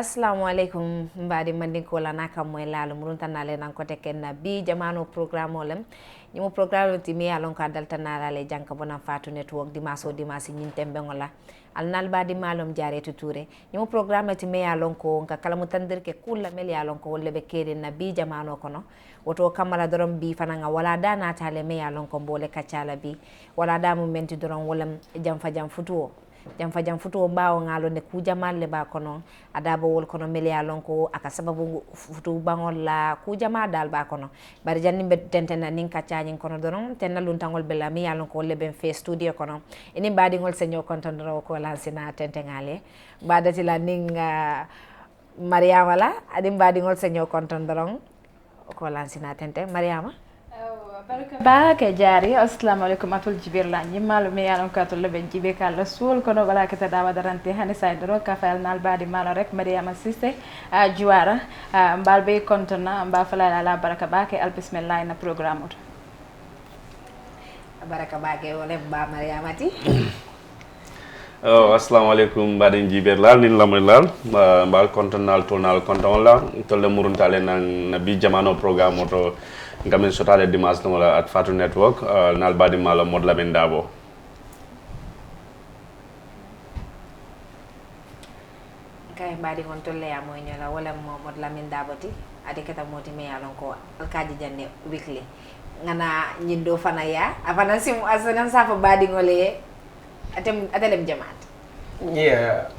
assalamu alaikum mbadi mandinko la naka moy lalu murunta nale nan ko tekken bi jamano programme olem ñimo programme ti mi alon ka dalta nalale janka bona fatu network dimaso dimasi ñin tembe ngola al nalba di malom jaretu touré ñimo programme ti mi alon ko nka kala mutandir ke kulla mel alon ko wolle be kede na bi jamano kono woto kamala dorom bi fananga wala dana tale mi alon ko mbole kacala bi wala da mu menti dorom wala jam futuwo jam futuwo bawo ngalo ne kujamalle ba kono adaba wol kono melia lonko aka sababu futu bangol la kujama dal ba kono bari janni be tentena nin kaccañin kono donon tenna luntangol bella mi yalon ko le ben fe studio kono ini badi ngol seño kontondoro ko lansina tentengale badati la ning mariama la adim badi ngol seño kontondoro ko lansina tente mariama ba ke jari assalamu alaikum atul jibir la nyimal me yalam katul le ben jibe kala sul kono wala ke dawa darante hani saydoro ka fayal nal badi mala rek mariama sisse juara mbal be kontona mba fala la baraka ba ke al bismillah na programme baraka ba ke wala ba mariama ti assalamu alaikum badin jibir la nin lamay la mbal kontonal tonal konton la tolle muruntale nan nabi jamano programme to ngamen sotale dimanche wala at Fatu Network nal badi malo mod la bendabo kay badi on tolle ya moy ñola wala mod la bendabo ti ade kata moti me yalon ko alkaji janne weekly ngana nyindo fana ya afana simu asanan safa badi ngole atem jamaat yeah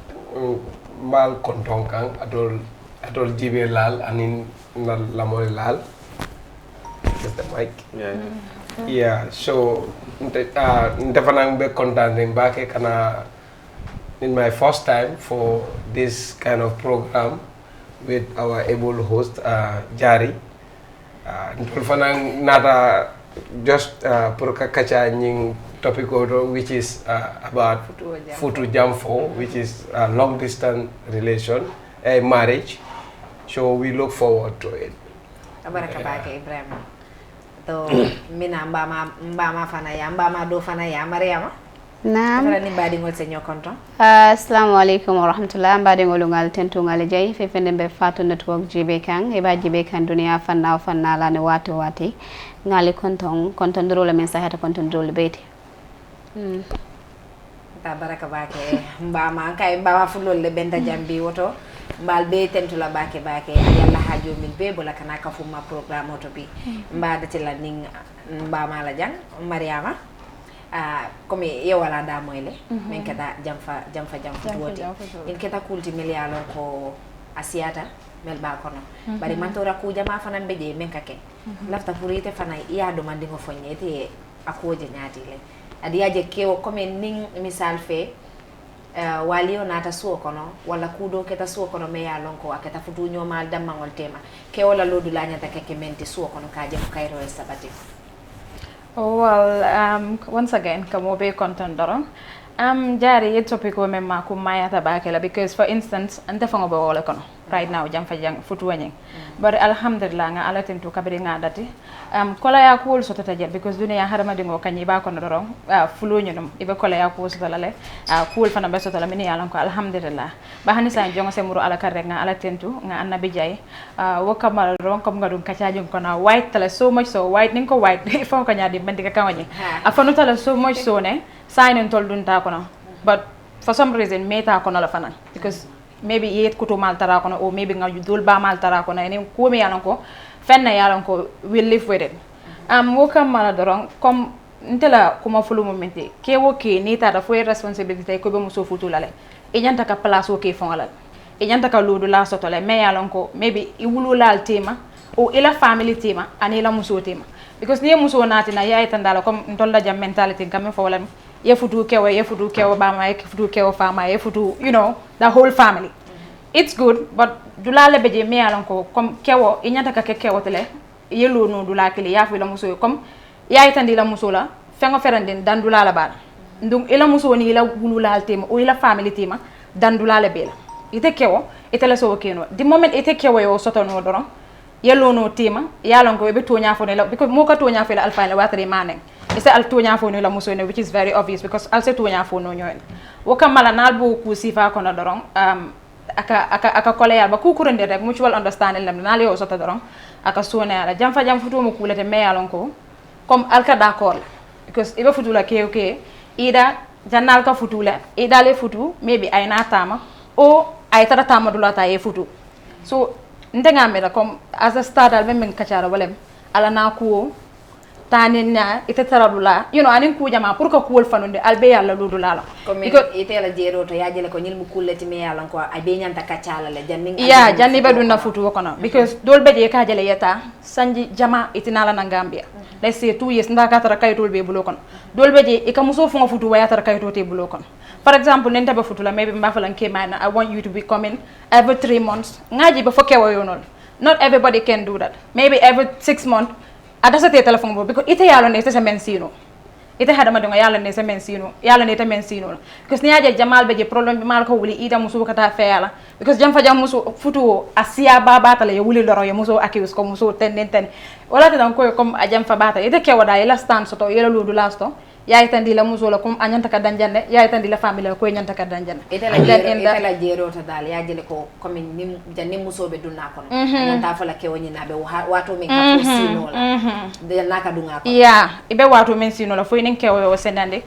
mal konton kan atol jibe lal anin la moy lal the mic. Yeah. So, ntefanang be content back kana in my first time for this kind of program with our able host Jari. Ntefanang nata just pour kacha nying topic which is about Futuwoo Jangfoo, which is a long distance relation, a marriage. So we look forward to it. Abaraka bake Ibrahim. To mina mbama fana ya mbama do fana ya mariama naam fana ni badi ngol seño konton assalamu alaikum wa rahmatullah badi ngol ngal tentu ngal jey fe fende be Fatu Network jibe kan e ba jibe kan dunia fanna la ne wati ngali konton dro la men sahata konton dro le beti ta baraka bake mbama kay mbama fulol le benta jambi woto mbal be tentu la bake yalla hajo min be bola kana ka fuma programme oto bi mbada ti la ning mbama la jang mariama comme ye wala da moyle men keda jamfa tuwoti en keta kulti milialo ko asiata mel ba kono bari mantora ku jama fana beje men kake lafta furite fana iya do mandingo fonyete akoje nyati le adiaje kewo comme ning misal fe walio nata suo kono wala kudo keta suo kono me ya lonko aketa futu nyoma damangol tema ke wala lodu la nyata keke menti suo kono kaje ko kayro e sabati. Oh, well, once again, kamo be content dorong. Jari it topic wo memma ko mayata bakela because for instance ante fango be wala kono right now jam futu wanyeng but alhamdulillah nga ala tentu kabiri nga dati kola ya ko so tata je because dunia harama dingo kanyi ba kono dorong fulu nyum ibe kola ya ko so talale ko fana be so tala mini yalan ko alhamdulillah ba hani sa jongo se muru ala karre nga ala tentu nga annabi jay wo kamal ron kom ngadum kacaajum kono white tala so much so white ninko white fo ko nyaadi bandika kawani afanu tala so much so ne sign and told dunta kono but for some reason meta kono la fanan because maybe yet kutu mal tara kono or maybe nga dul ba mal tara kono ene ko mi yalan ko fenna yalan ko will live with it wo kam mala dorong comme ntela kuma fulu momenti ke wo ke ni tara fo responsibility ko be muso futu lale e nyanta ka place o ke fongalal e nyanta ka lodu la sotole me yalan ko maybe i wulu lal tema o ila family tema ani la muso tema because ni muso nati na yaay tandala comme ntolla jam mentality kam fo wala ye futu kewo bama ye futu kewo fama ye futu you know the whole family it's good but dulale beje me alon ko comme kewo inyata ka kewo tele yelo no dula kele ya fi la muso comme yaay tandi la muso la fengo feranden dan dulala bal ndum ila muso ni ila wulula tema o ila family tema dan dulala bela ite kewo ite la so keno the moment ite kewo yo soto no doron yelo no tema yalon ko be tonya fo ne la because mo ka tonya fe la alfa la watri manen isa al tonya fo no la muso ne which is very obvious because al se tonya fo no nyoen wo kamala nal bu ku sifa kono doron aka koleya ba ku kurende rek mutual understanding lam na le o sota doron aka sonala jam futu mo kulete me yalon ko comme alka d'accord because ibe futu la ke ida jannal ka futu la ida le futu maybe ay na tama o ay tara tama dula ta ye futu so ndenga mera comme as a starter be men kachara walem ala na ko tanin na ite taradula anin ku jama pour que kuwol fanunde albe yalla ludula la comme ite la jero to yajele ko nyil mu kulleti me yalla ko ay be nyanta kacala le janni be dunna futu kono because dol be je ka jele yeta sanji jama itinala na Gambia let's say 2 years ndaka tara kaytol be bulo kono dol be je e ka muso funga futu waya tara kayto te bulo kono for example nenta be futu la maybe mbafalan ke mana I want you to be coming every 3 months ngaji be fokewo yonol not everybody can do that maybe every 6 months ada sa telephone bo because ite yalo ne se mensino ite hada madonga yalo ne se mensino yalo ne te mensino because ni aje jamal be je problem bi mal ko wuli ida musu kata feyala because jam fa jam musu futu asia baba tale wuli loro ye musu akius ko musu ten wala te dan ko comme ajam fa bata ite ke wada ila stand soto yelo ludu lasto yaay tandi la muso la comme anyanta ka danjande yaay tandi la famille ko nyanta ka danjande ite la jero ta dal ya jele ko comme nim janni muso be dunna kono anyanta fa la ke woni na be wato min ka sino la de naka dunga ko ibe wato men sino la fo inen ke o senande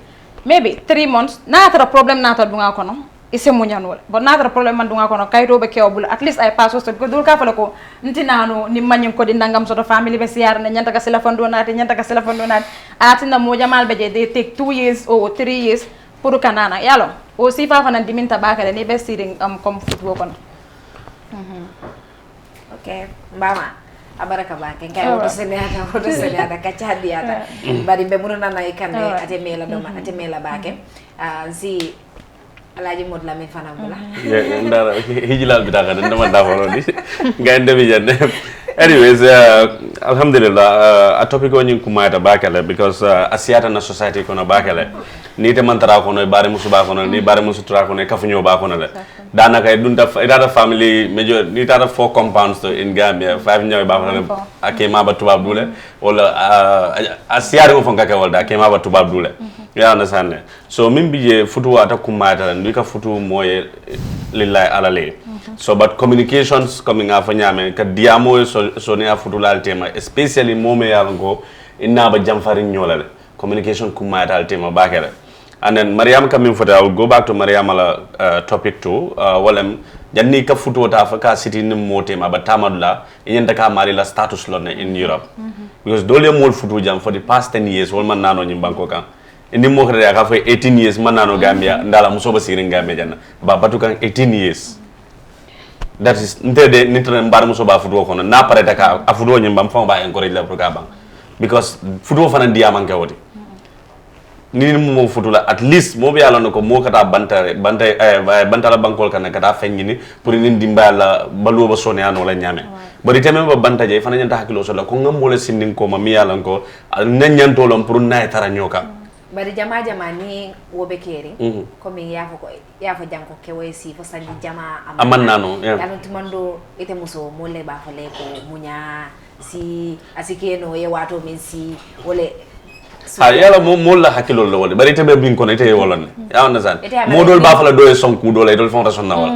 maybe 3 months na tara problem na ta dunga kono ise munyano but na tara problem man dunga kono kayto be ke obul at least ay passo so ko dul ka fa la ko ntinano ni manyum ko di ndangam so to family be siar ne nyanta ka sila fondo na atina mo jamal be je they take 2 years or 3 years pour kanana yalo o si fa fanan diminta bakale ni be siding comme Futuwoo kono okay mbama abaraka bake kay woto senata kachadiata bari be muruna na ikande ate mela bake si Alaji mod la min fanam bula ndara hijilal bi taka ndama daforo di gaynde bi jande anyways alhamdulillah a topic o nyin kumata bakale because asiata na society kono bakale ni te mantara kono bare musu ba kono ni bare musu tra kono kafunyo ba kono le danaka e dunda ida family major ni tata 4 compounds in Gambia 5 nyaw ba kono akema ba tubab dule wala asiari mo fonka ke walda akema ba tubab dule ya understand so min bije Futuwoo ata kumata ndika Futuwoo moye lillahi alale so but communications coming after nyame ka diamo so ne Futuwoo lal tema especially mome yalango inna ba jamfari nyolale communication kumata al tema bakere and then Mariam coming for I will go back to Mariam topic 2 walem janni ka Futuwoo ta fa ka city nim motema ba tamadula yenda ka mari la status lone in Europe because dole mol Futuwoo jam for the past 10 years wol man nano nyim banko kan indi mo khare ka fa 18 years man nano Gambia ndala musoba sirin Gambia janna ba batukan 18 years that is ntede nitre mbar musoba Futuwoo kono na pareta ka Futuwoo nyim bam fa ba encourage la pour ka bang because Futuwoo fana ndiya manke woti ni mo Futuwoo la at least mo be yalla nako mo kata bantala bankol kan kata fengini pour ni dimba la balu ba sone ano la nyame bari teme ba bantaje fana nyanta hakilo so la ko ngam mo le sindin ko ma mi yalla ko nyanyanto lom pour na tara nyoka bari jama ni wobe keri komi yafo janko kewe si fo sanji jama amannano yalo timando ite muso molle ba fo le ko munya si asikeno ye wato min si wole yala mo la hakilo lo wole bari tebe bin kono ite wolone ya understand mo dol ba fala do e sonku do lay dol fon rason na wala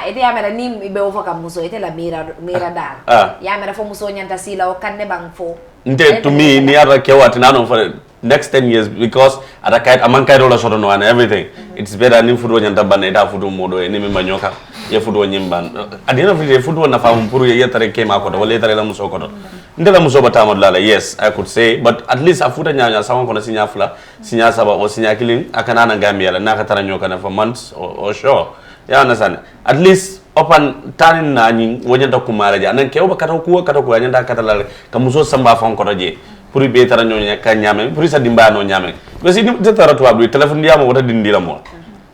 ite yamera ni be wo foka muso ite la mira dal yamera fo muso nyanta sila o kanne bang fo nte to me ni ara kewati nano for next 10 years because ada kayit aman kayit wala soto no and everything it's better ni Futuwoo nyanta ban eta Futuwoo modo e ni mi manyoka ye Futuwoo nyimban adina fi Futuwoo na famu pour ye tare kema ko wala tare la muso ko ndela muso batama lala yes I could say but at least afuta nyanya sawan kono sinya fula sinya saba o sinya killing akana na Gambia la naka tara nyoka na for months or sure ya understand at least opan tanin na nyi wonyanta kumara ja nan kewba kata ko nyanta kata la ka muso samba fon ko je pour be tara nyonya ka nyame pour sa dimba no nyame because ni tara to abdu telephone diamo wata dindila mo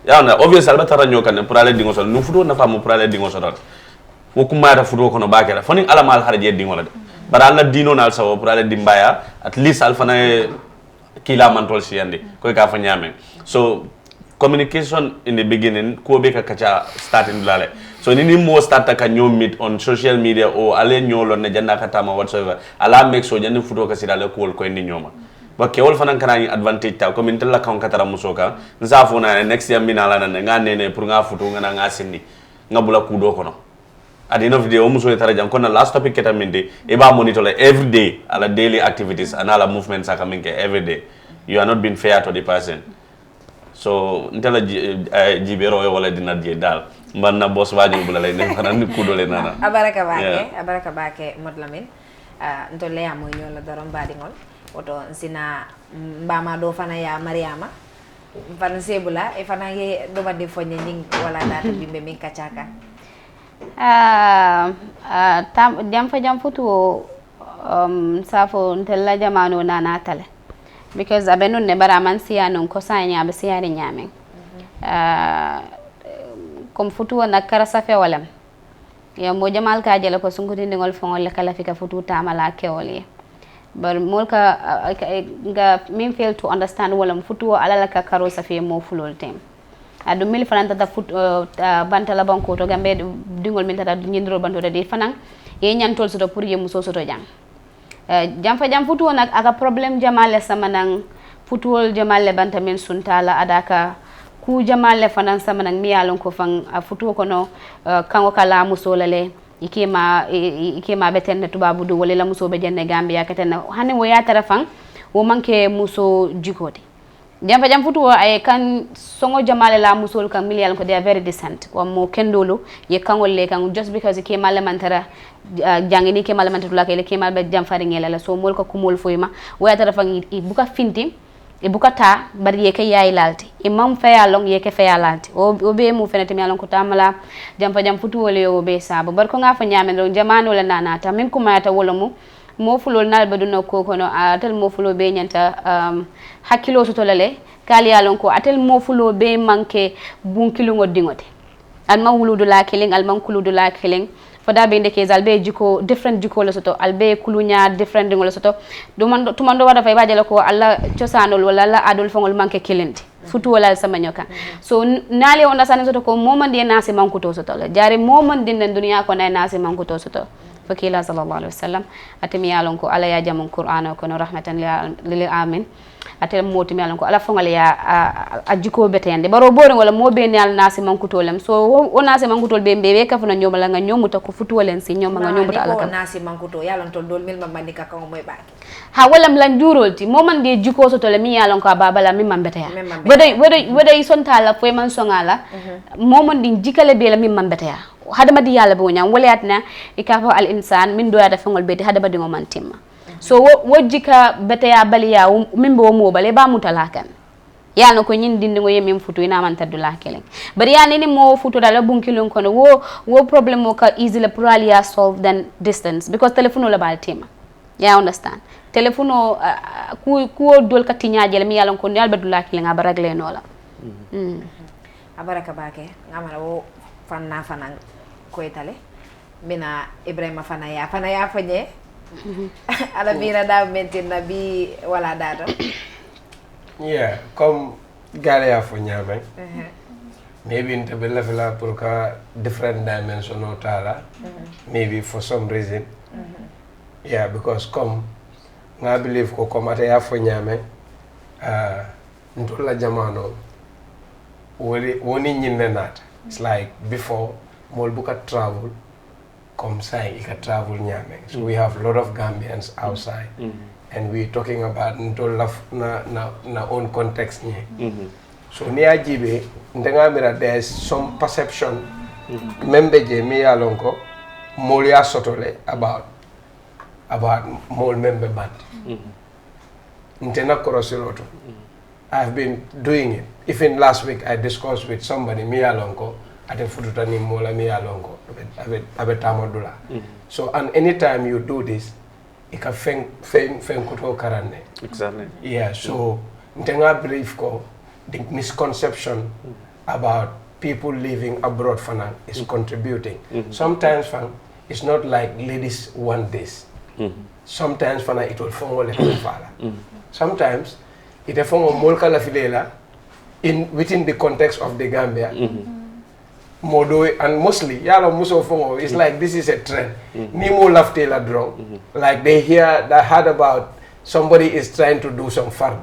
ya na obvious alba tara nyoka ne pour aller dingo so nu Futuwoo na famu pour aller dingo so dal wo kumara Futuwoo kono bakela foni ala mal harje dingo la de bara alla dino nal sawo pour aller dimbaya at least alfana kila mantol siyandi ko ka fa nyame so communication in the beginning ko be ka kacha starting lale so ni mo start ka meet on social media or ale nyolo ne janda ka tama whatsoever ala make so jandi Futuwoo ka sidale ko ko ni nyoma ba ke wol fanan kana advantage ta comme intel la kan katara musoka nza fona next year minala na ngane ne pour nga Futuwoo ngana nga sindi ngabula kudo kono at the end of the day o muso tara jang kono last topic keta minde e ba monitor every day ala daily activities and ala movements aka minke every day you are not being fair to the person so ntela jibero wala dina je dal manna boss waji bula lay ne fanan kudo le nana abaraka bake modlamin ntole ya moy ñola dorom badingol oto sina mbama do fana ya mariama fana sebula e fana ye do badi fonye ning wala data bimbe min kachaka jam futuwo safo Nna Jamanoo nana tale because abe nun ne bara man siya nun ko sanya abe siya ni nyame comme futuwo na karasa fe walam ya mo jamal ka jela ko sunguti ngol fongol le kala fika futu tamala kewoli but molka nga min fail to understand walam futuwo alala ka karo safi mo fulol tem adu mil fananta da fut bantala banko to gambe dingol min tata nyindro banto de fanan ye nyantol soto pour ye muso soto jang jam futuwo nak aka problem jamale samanan futuwol jamale banta min suntala adaka ku jamale fanan samanan miyalon ko fan futuwo kono kango kala muso lale ikema betenne tubabu du wala muso be jenne gambia katena hanen wo yatara fan wo manke muso jikoti jam futuwo ay kan songo jamale la musol kan miliyal ko they are very decent wa mo kendolo ye kangol le kan just because ke mala mantara jangini ke mala mantara ke le ke mala jam fari ngela la so mol ko kumol foyma wa tara fa ngi buka finti e buka ta bari ye ke yayi lalti e mam faya long ye ke faya lalti o be mu fenete mi alon ko tamala jam futuwo le o be sabo bar ko nga fa nyame do jamano la nanata min kuma ta wolo mu mo fulol nal baduna ko kono atel mo fulo be nyanta hakkilo soto lale kali yalon ko atel mo fulo be manke bunkilo ngodingote alma wuludu la killing alman kuludu la killing fada be ndeke zalbe jiko different jiko la soto albe kulunya different ngol soto tumando wada fay bajala ko alla ciosanol wala la adol fongol manke kilindi futu wala sama nyoka so nale onda sanin soto ko momandi nasi mankuto soto la jare momandi den dunya ko na nasi mankuto soto fakila sallallahu alaihi wasallam atemi yalon ko ala ya jamon qur'ana ko no rahmatan lil amin atel moti mi yalon ko ala fongal ya ajiko betende baro bore wala mo be nal nasi mankutolem so o nasi mankutol be be ka fana nyomala nga nyomuta ko futuwalen si nyoma nga nyomuta ala ka nasi mankuto yalon tol dol mil mamandi ka ko moy baaki ha wala lan jurolti mo man de jiko so tole mi yalon ko babala mi mambeta ya wada sonta la fo man songala mo man din jikale be la mi mambeta ya hadama di yalla bo nyam walayatna ikafa al insan min do ya da fangol be hadama di man timma so wojjika beteya baliya mimbe wo mo bale ba mutalakan yalla ko nyin dindi ngo yemi futu ina man tadula kelen bari yalla ni mo futu dala bunkilon kono wo problem o ka easily probably solve than distance because telephone la bal tema ya understand telephone ku dol ka tinyaaje mi yalla ko yalla badula kelen abaragle no la abaraka bake ngamara wo fanna fanan koytale mina ibrahima fanaya fanye ala bina da mentina bi wala data yeah comme gale ya fo nyame maybe into bella fela pour ka different dimension o tala maybe for some reason yeah because come nga believe ko comme ata ya fo nyame Nna Jamanoo woni nyinne nata it's like before mol buka travel come say you can travel nyame so we have a lot of Gambians outside and we're talking about na own context so ni ajibe ndenga mira there's some perception membe je mi yalonko mol ya sotole about mol membe band ntena korosiroto I've been doing it even last week I discussed with somebody mi yalonko ate fututani mola mi yalonko abe tamadula so and anytime you do this it can fen kuto karane exactly yeah so ntenga believe ko the misconception about people living abroad fana is contributing sometimes fan it's not like ladies want this sometimes fana it will fongo le fala sometimes it a fongo molka la filela within the context of the Gambia modo and mostly yalo muso fongo it's like this is a trend nimo lafte la draw like they heard about somebody is trying to do some fard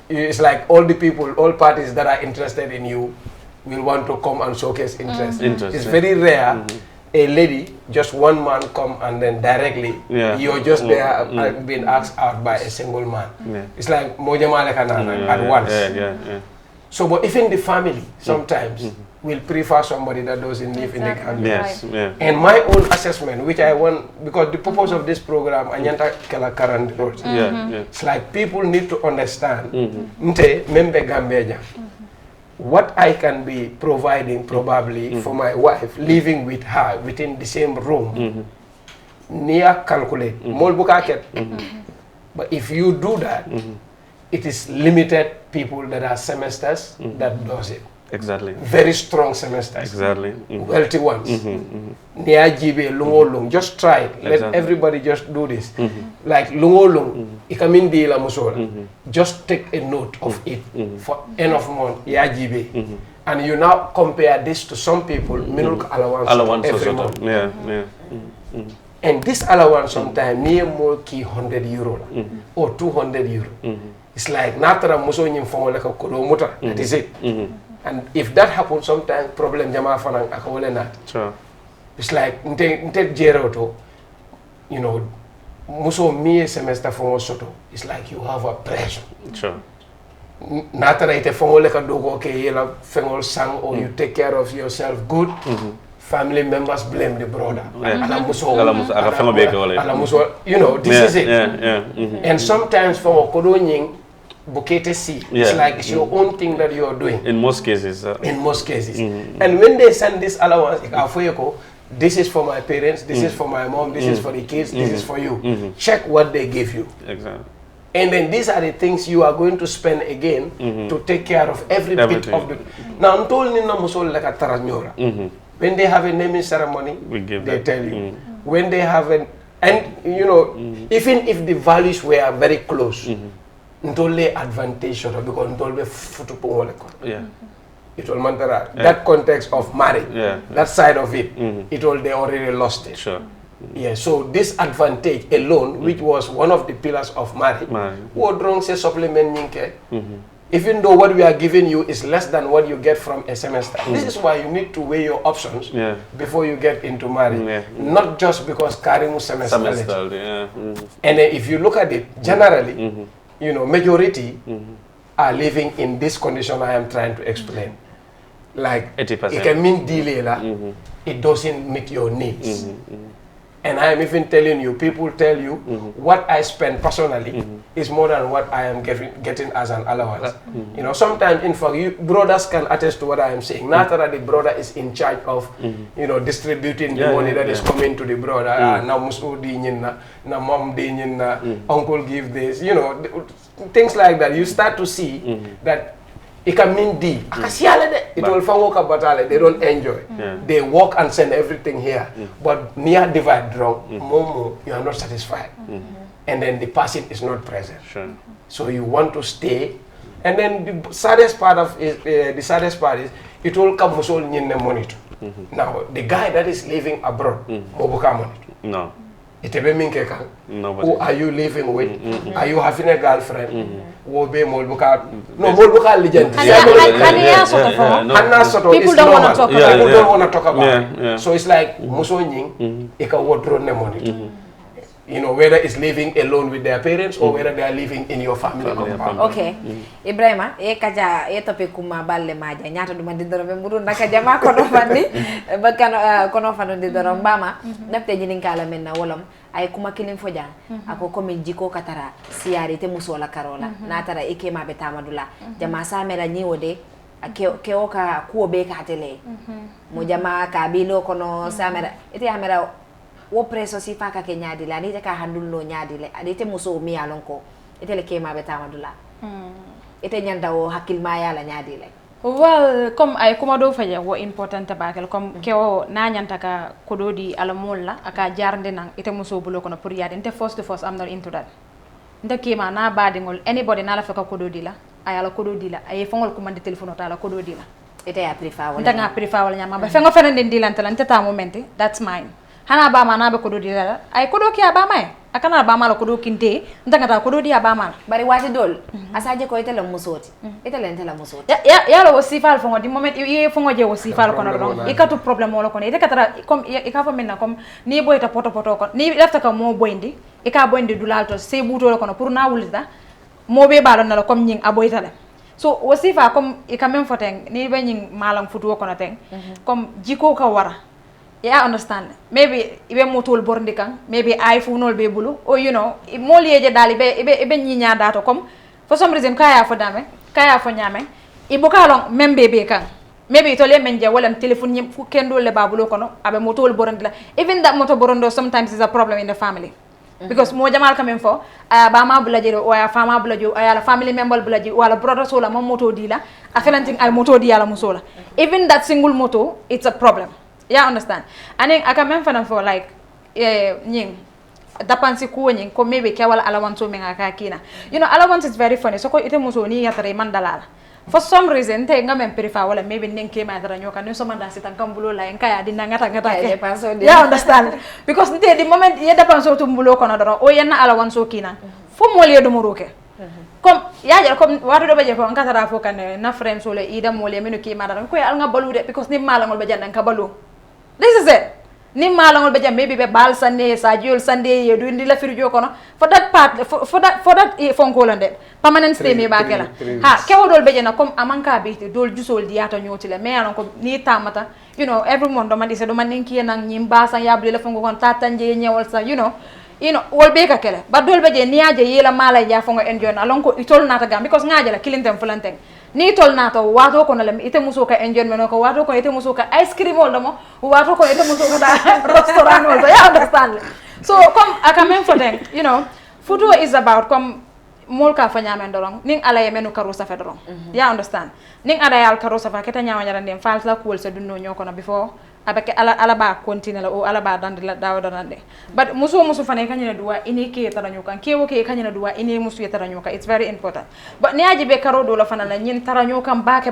it's like all the people all parties that are interested in you will want to come and showcase interest. Interest, It's yeah. very rare a lady, just one man come and then directly you're just there being asked out by a single man. It's like Mojamale Kanana at once. So, but even the family sometimes will prefer somebody that doesn't live in the country. Yes, And my own assessment, which I want, because the purpose of this program, it's like people need to understand, nte membe Gambeja, what I can be providing probably for my wife, living with her within the same room, near calculate, more bukaket. But if you do that, it is limited people that are semesters that does it. Exactly. Very strong semesters. Exactly. Wealthy ones. Near GB, Lungolung. Just try it. Let everybody just do this. Like Lungolung, Ikamindi la Musola. Just take a note of it for end of month, yeah, GB. And you now compare this to some people, minimum allowance every month. And this allowance sometimes near more key €100 or €200. It's like natara muso nyim fongo like a kilometer. That is it. And if that happens, sometimes problem jama fanang akawale nat. Sure. It's like nte jeroto, you know, muso mi semester fongo soto. It's like you have a pressure. Sure. Natara ite fongo like a dogo ke yela fengol sang or you take care of yourself good. Family members blame the brother. You know, this is it. And sometimes for Kodonying, Bukete see, it's like it's your own thing that you are doing. In most cases. In most cases. And when they send this allowance, this is for my parents, this is for my mom, this is for the kids, this is for you. Check what they give you. Exactly. And then these are the things you are going to spend again to take care of every bit of the. Now, I'm told Nna Musol like a Taranyora. When they have a naming ceremony, they tell you. When they have an, and you know, even if the values were very close, Ntole advantage because Ntole Futuwoo Jangfoo. It will matter. That context of marriage, that side of it, it all they already lost it. Sure. Yeah, so this advantage alone, which was one of the pillars of marriage, supplement even though what we are giving you is less than what you get from a semester. This is why you need to weigh your options before you get into marriage. Not just because carrying semester. And if you look at it, generally, you know, majority are living in this condition I am trying to explain. Like, 80%. it can mean delay, it doesn't meet your needs. And I am even telling you, people tell you, what I spend personally is more than what I am getting as an allowance. You know, sometimes, in fact, you brothers can attest to what I am saying. Not that the brother is in charge of, you know, distributing the money that is coming to the brother. Now, musu di na mom di na, uncle give this. You know, things like that. You start to see that it can mean D. It will fangoka batale. They don't enjoy. They work and send everything here. But near divide wrong, momo, you are not satisfied. And then the person is not present. So you want to stay. And then the saddest part is it will come musol nyine monitor. Now the guy that is living abroad, mobuka monitor. No. Who are you living with? Are you having a girlfriend? People don't want to talk about it. So it's like Musonying, Eka wardrobe money. You know, whether it's living alone with their parents or whether they are living in your family compound. Okay. Ibrahima, kaja topic kuma balle maja nyata duma didoro be muru naka jama kono fandi bakano kono fando didoro mbama napte jinin kala menna wolom ay kuma kilin foja ako komi jiko katara siari te musola karola natara ikema be tamadula jama samera nyiwode keoka kuo be ka tele mo jama ka bilo kono samera ite amera wo preso si faka ke nyaadi la ni ka handullo nyaadi le adite muso mi alon ko ite le kema be tamadula ite nyanda wo hakil ma yala nyaadi le well comme ay kuma do faje wo important bakel comme kewo na nyanta ka kododi ala molla aka jarnde nan ite muso bulo kono pour yade inte first to first I'm not into that nda kema na badingol anybody na la faka kododi la ay ala kododi la ay fongol kuma de telephone ta la kododi la ite ya prefer wala nda nga prefer wala nyama ba fengo fenande ndilante la ntata momenti that's mine hana ba ma na be kododi la ay kodoki aba mai akana ba mala ko do kinte ndangata ko do dia ba mala bari wati dol asaje ko itele musoti itele entela musoti ya lo sifal fongo di moment ye fongo je wo sifal kono don ikatu problème wala kono ite katara comme ika fa minna comme ni boyta poto ko ni lafta ka mo boyndi ika boyndi dulal to se buto kono pour na wulita mo be balon na comme ñing aboyta la so wo sifa comme ika même foteng ni be ñing malang Futuwoo kono teng comme jiko ka wara yeah, understand. Maybe ibe motol borndi kan, maybe iPhone ol be bulu, or you know, mo lieje dal ibe nyinya dato comme for some reason kaya fo dame, kaya fo nyame, ibu ka long membe be kan. Maybe to le menje wala telephone nyim fu kendo le babulo kono, abe motol borndi la. Even that motor borondo sometimes is a problem in the family. Because mo jamal kamen fo ba ma bulaje o ya fama bulaje o ya la family member bulaje wala brother sola mo moto dila a felanting ay moto di ala musola. Even that single moto, it's a problem. Yeah, understand. And then I can remember for like nying dapansi ko nying ko maybe ke wala alawanto me ngaka kina. You know, allowance is very funny. So ko ite muso ni yatare mandala. For some reason te ngam prefer wala maybe ning ke ma tara nyoka no so manda sitan kambulo la en kaya dinna ngata ke. Yeah, understand. Because the moment ye dapanso tumbulo kono daro o yenna alawanso kina. Fo mo le do moroke. Comme ya comme wato do beje ko ngata fo kan na friends wala ida mo le menu ke ma daro ko al nga balu de because ni malangol be jandan ka balu. This is it. Ni malangol beja maybe be bal sande sa jol sande ye do ndi la firjo kono for that part for that fonkolande permanent stay me bakela ha kewo dol beje na comme amanka be dol jusol diata nyotile me anon ko ni tamata you know every month do mandi se do manin ki nan nyimba sa yable la fongo kon tatanje nyewol sa you know wol be ka kele ba dol beje ni aje yela mala ja fongo enjoy alon ko itol nata gam because ngaje la kilintem fulanteng ni tol nato wato ko na lam ite muso ka enjoy meno ko wato ko ite muso ka ice cream wol damo wato ko ite muso ko da restaurant wol ya understand so comme aka même foten you know Futuwoo is about comme mol ka fanya men dorong ning ala yemenu karo sa fe dorong ya understand ning ada yal karo sa fa keta nyaama nyara ndem fal la kuol sa dunno nyoko na before abake ala ba continue la o ala ba dande la dawo dande but muso fane kanyina duwa ini ke taranyo kan kewo ke kanyina duwa ini musu taranyo kan it's very important but ne aji be karo do la fana la nyin taranyo kan bake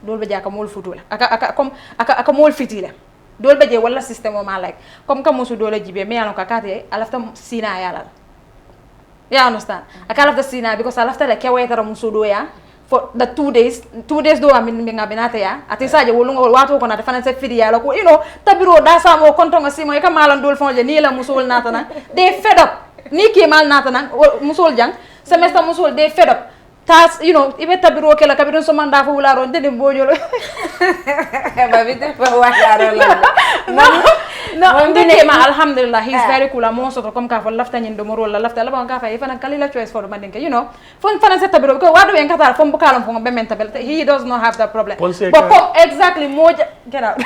dol be jaka mol Futuwoo aka mol fitile dol be je wala system o ma like comme ka musu do la jibe me yalon ka kate alafta sina yalal ya understand aka alafta sina because alafta la kewo tara musu do ya for the 2 days do amin nga benata ya ati saje wolunga wato ko na defana se fidi ya ko you know tabiro da samo konto nga simo e ka malan dol fonje ni la musul nata na they fed up ni ki mal nata na musul jang semester musul they fed up tas you know ibe tabiro ke la kabiro so manda fo wularo de bojolo ba vite fa wala no ndene ma alhamdulillah he's very cool amo so comme ka fo lafta nyin do moro la lafta la ba ka fa ifana kalila choice for mandinke you know fon fana se tabiro ko wadu en kata fo bukalon fo be men tabel he does not have that problem but exactly moja get out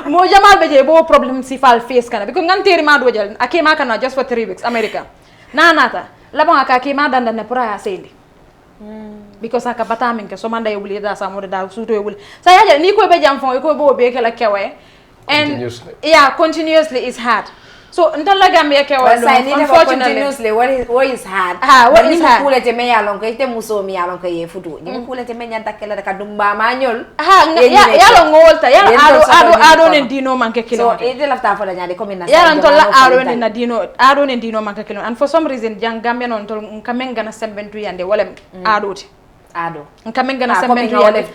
moja mal beje bo problem si fal face kana because nganteri ma do jel akema kana just for 3 weeks America nata la ba ka akema dandane pura sendi because aka batamin ke so manda e wuli da samode da suto e wuli sa yaja ni ko be jam fon ko bo be kala kewe and continuously is hard so ndalla gambe kewe unfortunately what is hard what is hard kula te me yalon ko ite muso mi yalon ko ye Futuwoo ni kula te me nyanta kala ka dumba ma nyol yalo ngolta yalo ado nen dino manke kilo so ite lafta fo la nyaade comme na yalo tolla ado nen dino manke kilo and for some reason jang gambe non tol kamen gana sembentu yande wala adoti ado kamen gana sembentu yande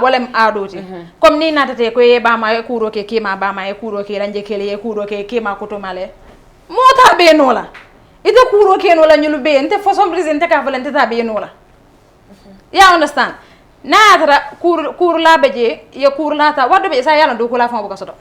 wala adoti comme ni natate ko ye bama e kuro ke kema bama e kuro ke ranje kele e kuro ke kema koto male mota be nola ite kuro ke nola nyulu be ente for some reason te ka valente ta be nola ya understand na tara kur la beje ye kur la ta wado be sa yalla do kula fa bu kasoto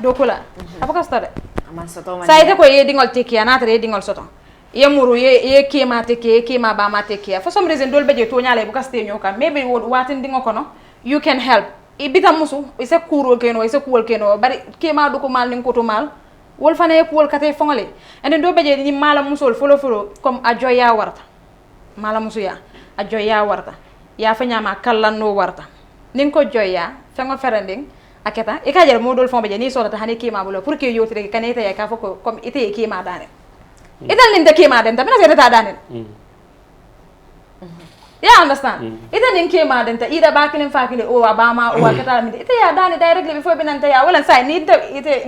do kula abuka soto de aman soto man sa ite ko ye dingol tekiya na tara ye dingol soto ye muru ye kema teke kema ba ma teke for some reason dol beje to nyale bu kaste nyoka maybe watin dingo kono you can help ibita musu ise kuro keno ise kuol keno bari kema do ko mal nin ko to mal wol fana ye kuol kate fongale and do beje ni mala musol folo comme ajoya warta mala musu ya ajoya warta ya fa nyama kallanno warta nin ko joya fengo ferending aketa e kajere modol fon beje ni so ta hani kema bulo pour que yotire kaneta ya ka foko comme ite kema dane idan linde kema den tabina se ta dane Yeah, understand. Ita din kema denta ida bakilin fakili o abama o akata mi ita ya dani directly before binanta ya wala sai ni ita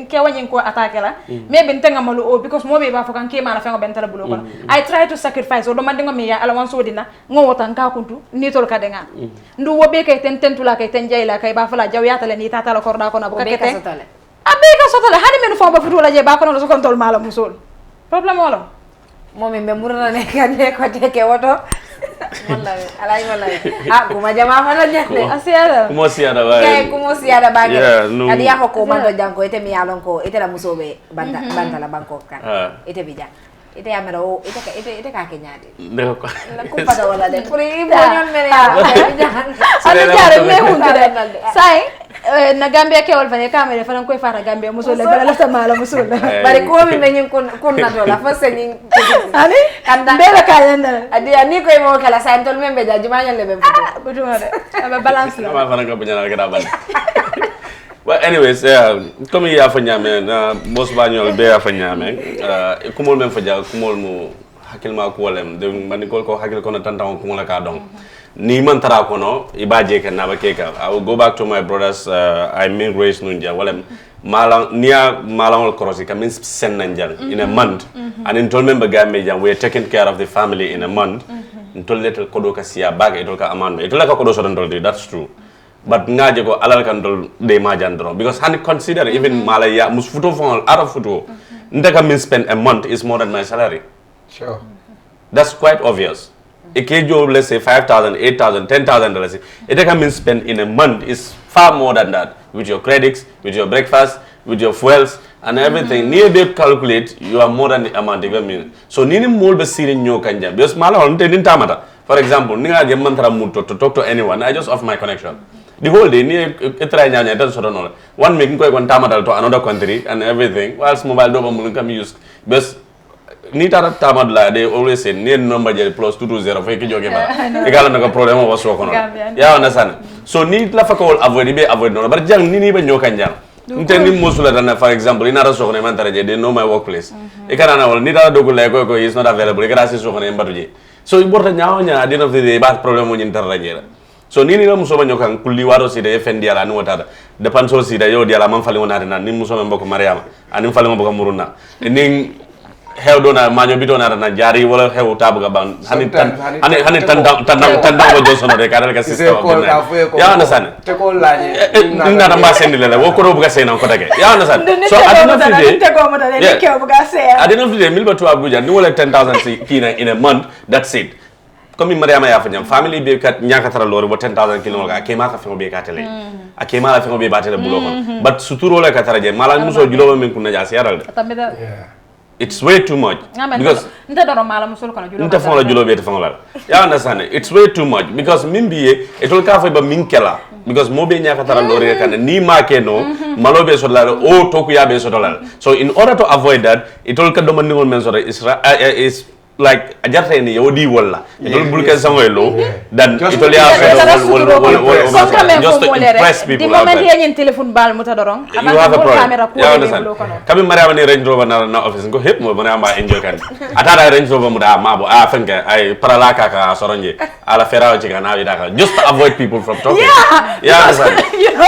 ke wanyin ko attack la maybe ntenga malu o because mo be ba fokan kema na fengo bentala bulo kono I try to sacrifice o do mandingo mi ya ala wan so dina ngo tan ka kuntu ni tol ka denga ndu wo be kay ten tula kay ten jayla kay ba fala jaw yata le ni tata la korda kono ba kete abe ka sotale hani men fo ba futu la je ba kono so kon tol mala musul problem wala momi me murna ne kande ko teke woto wallahi alay wallahi kuma jama fala nyande asiara kumo siada ba kay kumo siada ba adi ya ko mando janko ite mi alon ko ite la musobe banta la banko kan ite bija ite ya mero ite ka kenyade ne ko la ko pada wala de puri mo nyon mere ya ana jare me hunde sai na Gambia ke wal fane kamere fana koy fara Gambia musul le bala lafta mala musul bari ko mi menyin kun na do la fa senin ani kanda bela kayanda adi ani koy mo kala sa entol membe ja jumanya le be futu butuma de aba balance la ma fana ka bunyana ga dabal but anyways comme ya fa ñame na boss bañol be ya fa ñame kumol men fa ja kumol mu hakil ma ko wolem de man ko hakil ko na tantam ko la ka dong ni man tara kono ibaje kan na ba keka I will go back to my brothers I mean race nunja walem malang nia malang korosi kamin sen nanjal in a month and in tol member gambe jam we are taking care of the family in a month in tol letel kodo ka siya baga itol ka amando itol ka kodo so don doldi that's true but ngaje ko alal kan dol de ma jandro because han consider even malaya mus futo fon out of futo ndaka min spend a month is more than my salary Sure. that's quite obvious. A job, let's say $5,000, $8,000, $10,000. It can be spent in a month is far more than that. With your credits, with your breakfast, with your fuels, and everything. Near they calculate, you are more than the amount of mean. So, nini more be seen in your kanja. Because mala on ten tamata. For example, ninga gemantra muto to talk to anyone. I just off my connection. The whole day, near etra nyanya doesn't sort of one making one tamata to another country and everything. Whilst mobile double mulum use. Because ni tara tamad la they always say near number plus 220 fake joke ba igala naka problem was so kono ya understand so ni la fa ko avoid be avoid no bar jang ni ba nyoka jang nte ni musula dana for example ina ra so kono man tara je they know my workplace e kana na wol ni tara dogu le ko is not available e kana so kono mbatu je so iborta nyaaw nya at the end of the day ba problem mo nyin tara je so ni la muso ba nyoka kulli waro si de fendi ala ni wata de panso si da yo di ala man fali wonata na ni muso men boko mariama anim fali mo boko muruna ni hew dona maño bitona na jari wala hew tabuga ban hani tan wo josono de kadal ka system ya understand te ko lañe dinga na ma sendi le wo ko ro buga sena ko tege ya understand so adina fide adina fide milba to abuja ni wala 10,000 kina in a month that's it comme mariama ya fanyam family be kat nyaka tara lori bo 10,000 kilo ka kema ka fengo be ka tele akema la fengo be batele bulo kon but suturo la ka tara je mala muso julo men kunna ja seral de it's way too much because nta doro mala musul kono julo nta fon la julo be te fon la ya understand it's way too much because mimbi etol ka fa ba minkela because mobe nyaka tara lori kan ni make no malobe so la o toku ya be so dollar so in order to avoid that etol ka do man ngol men so is like ajarta ni yodi wala etol bulke sangoylo dan etol ya just to impress people the moment yen telephone bal muta dorong abanga ko camera ko kami mariama ni range rover na office ko hep mo mariama enjoy kan atara range rover muda mabo fenke ay parala ka soronje ala ferao ci kana wi daka just to avoid people from talking yeah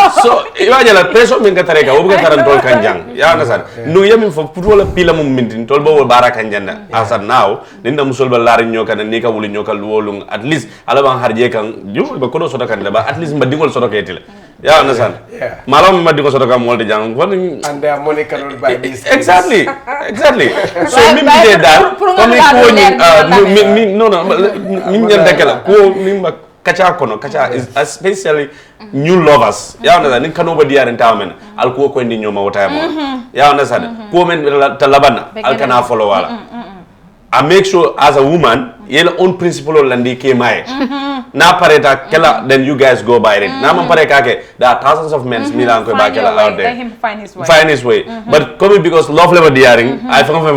so iwaje la preso min katare ka obuga taran tol kanjang ya understand no yamin fo putola pila mum mintin tol bo baraka njanda asan now ninda musolba lari nyoka na nika wuli nyoka luolung at least ala bang harje kan ju ba kodo soto kan ba at least mbadingol soto ketile ya understand malam mbadingol soto kam molde jang and they are monitored by this exactly so mimi de dal comme ko ni no min nyanda kala ko nimba kacha kono kacha is especially new lovers ya understand ni kanoba diaren tamen al ko ndi nyoma wota mo ya understand ko men talabana al kana follow wala I make sure as a woman, your own principle landi kemae. Na pareta kela, then you guys go by it. Na man pareka ke, there are thousands of men milan ko ba kela out there. Let him find his way. Find his way. But coming because love level diaring, I found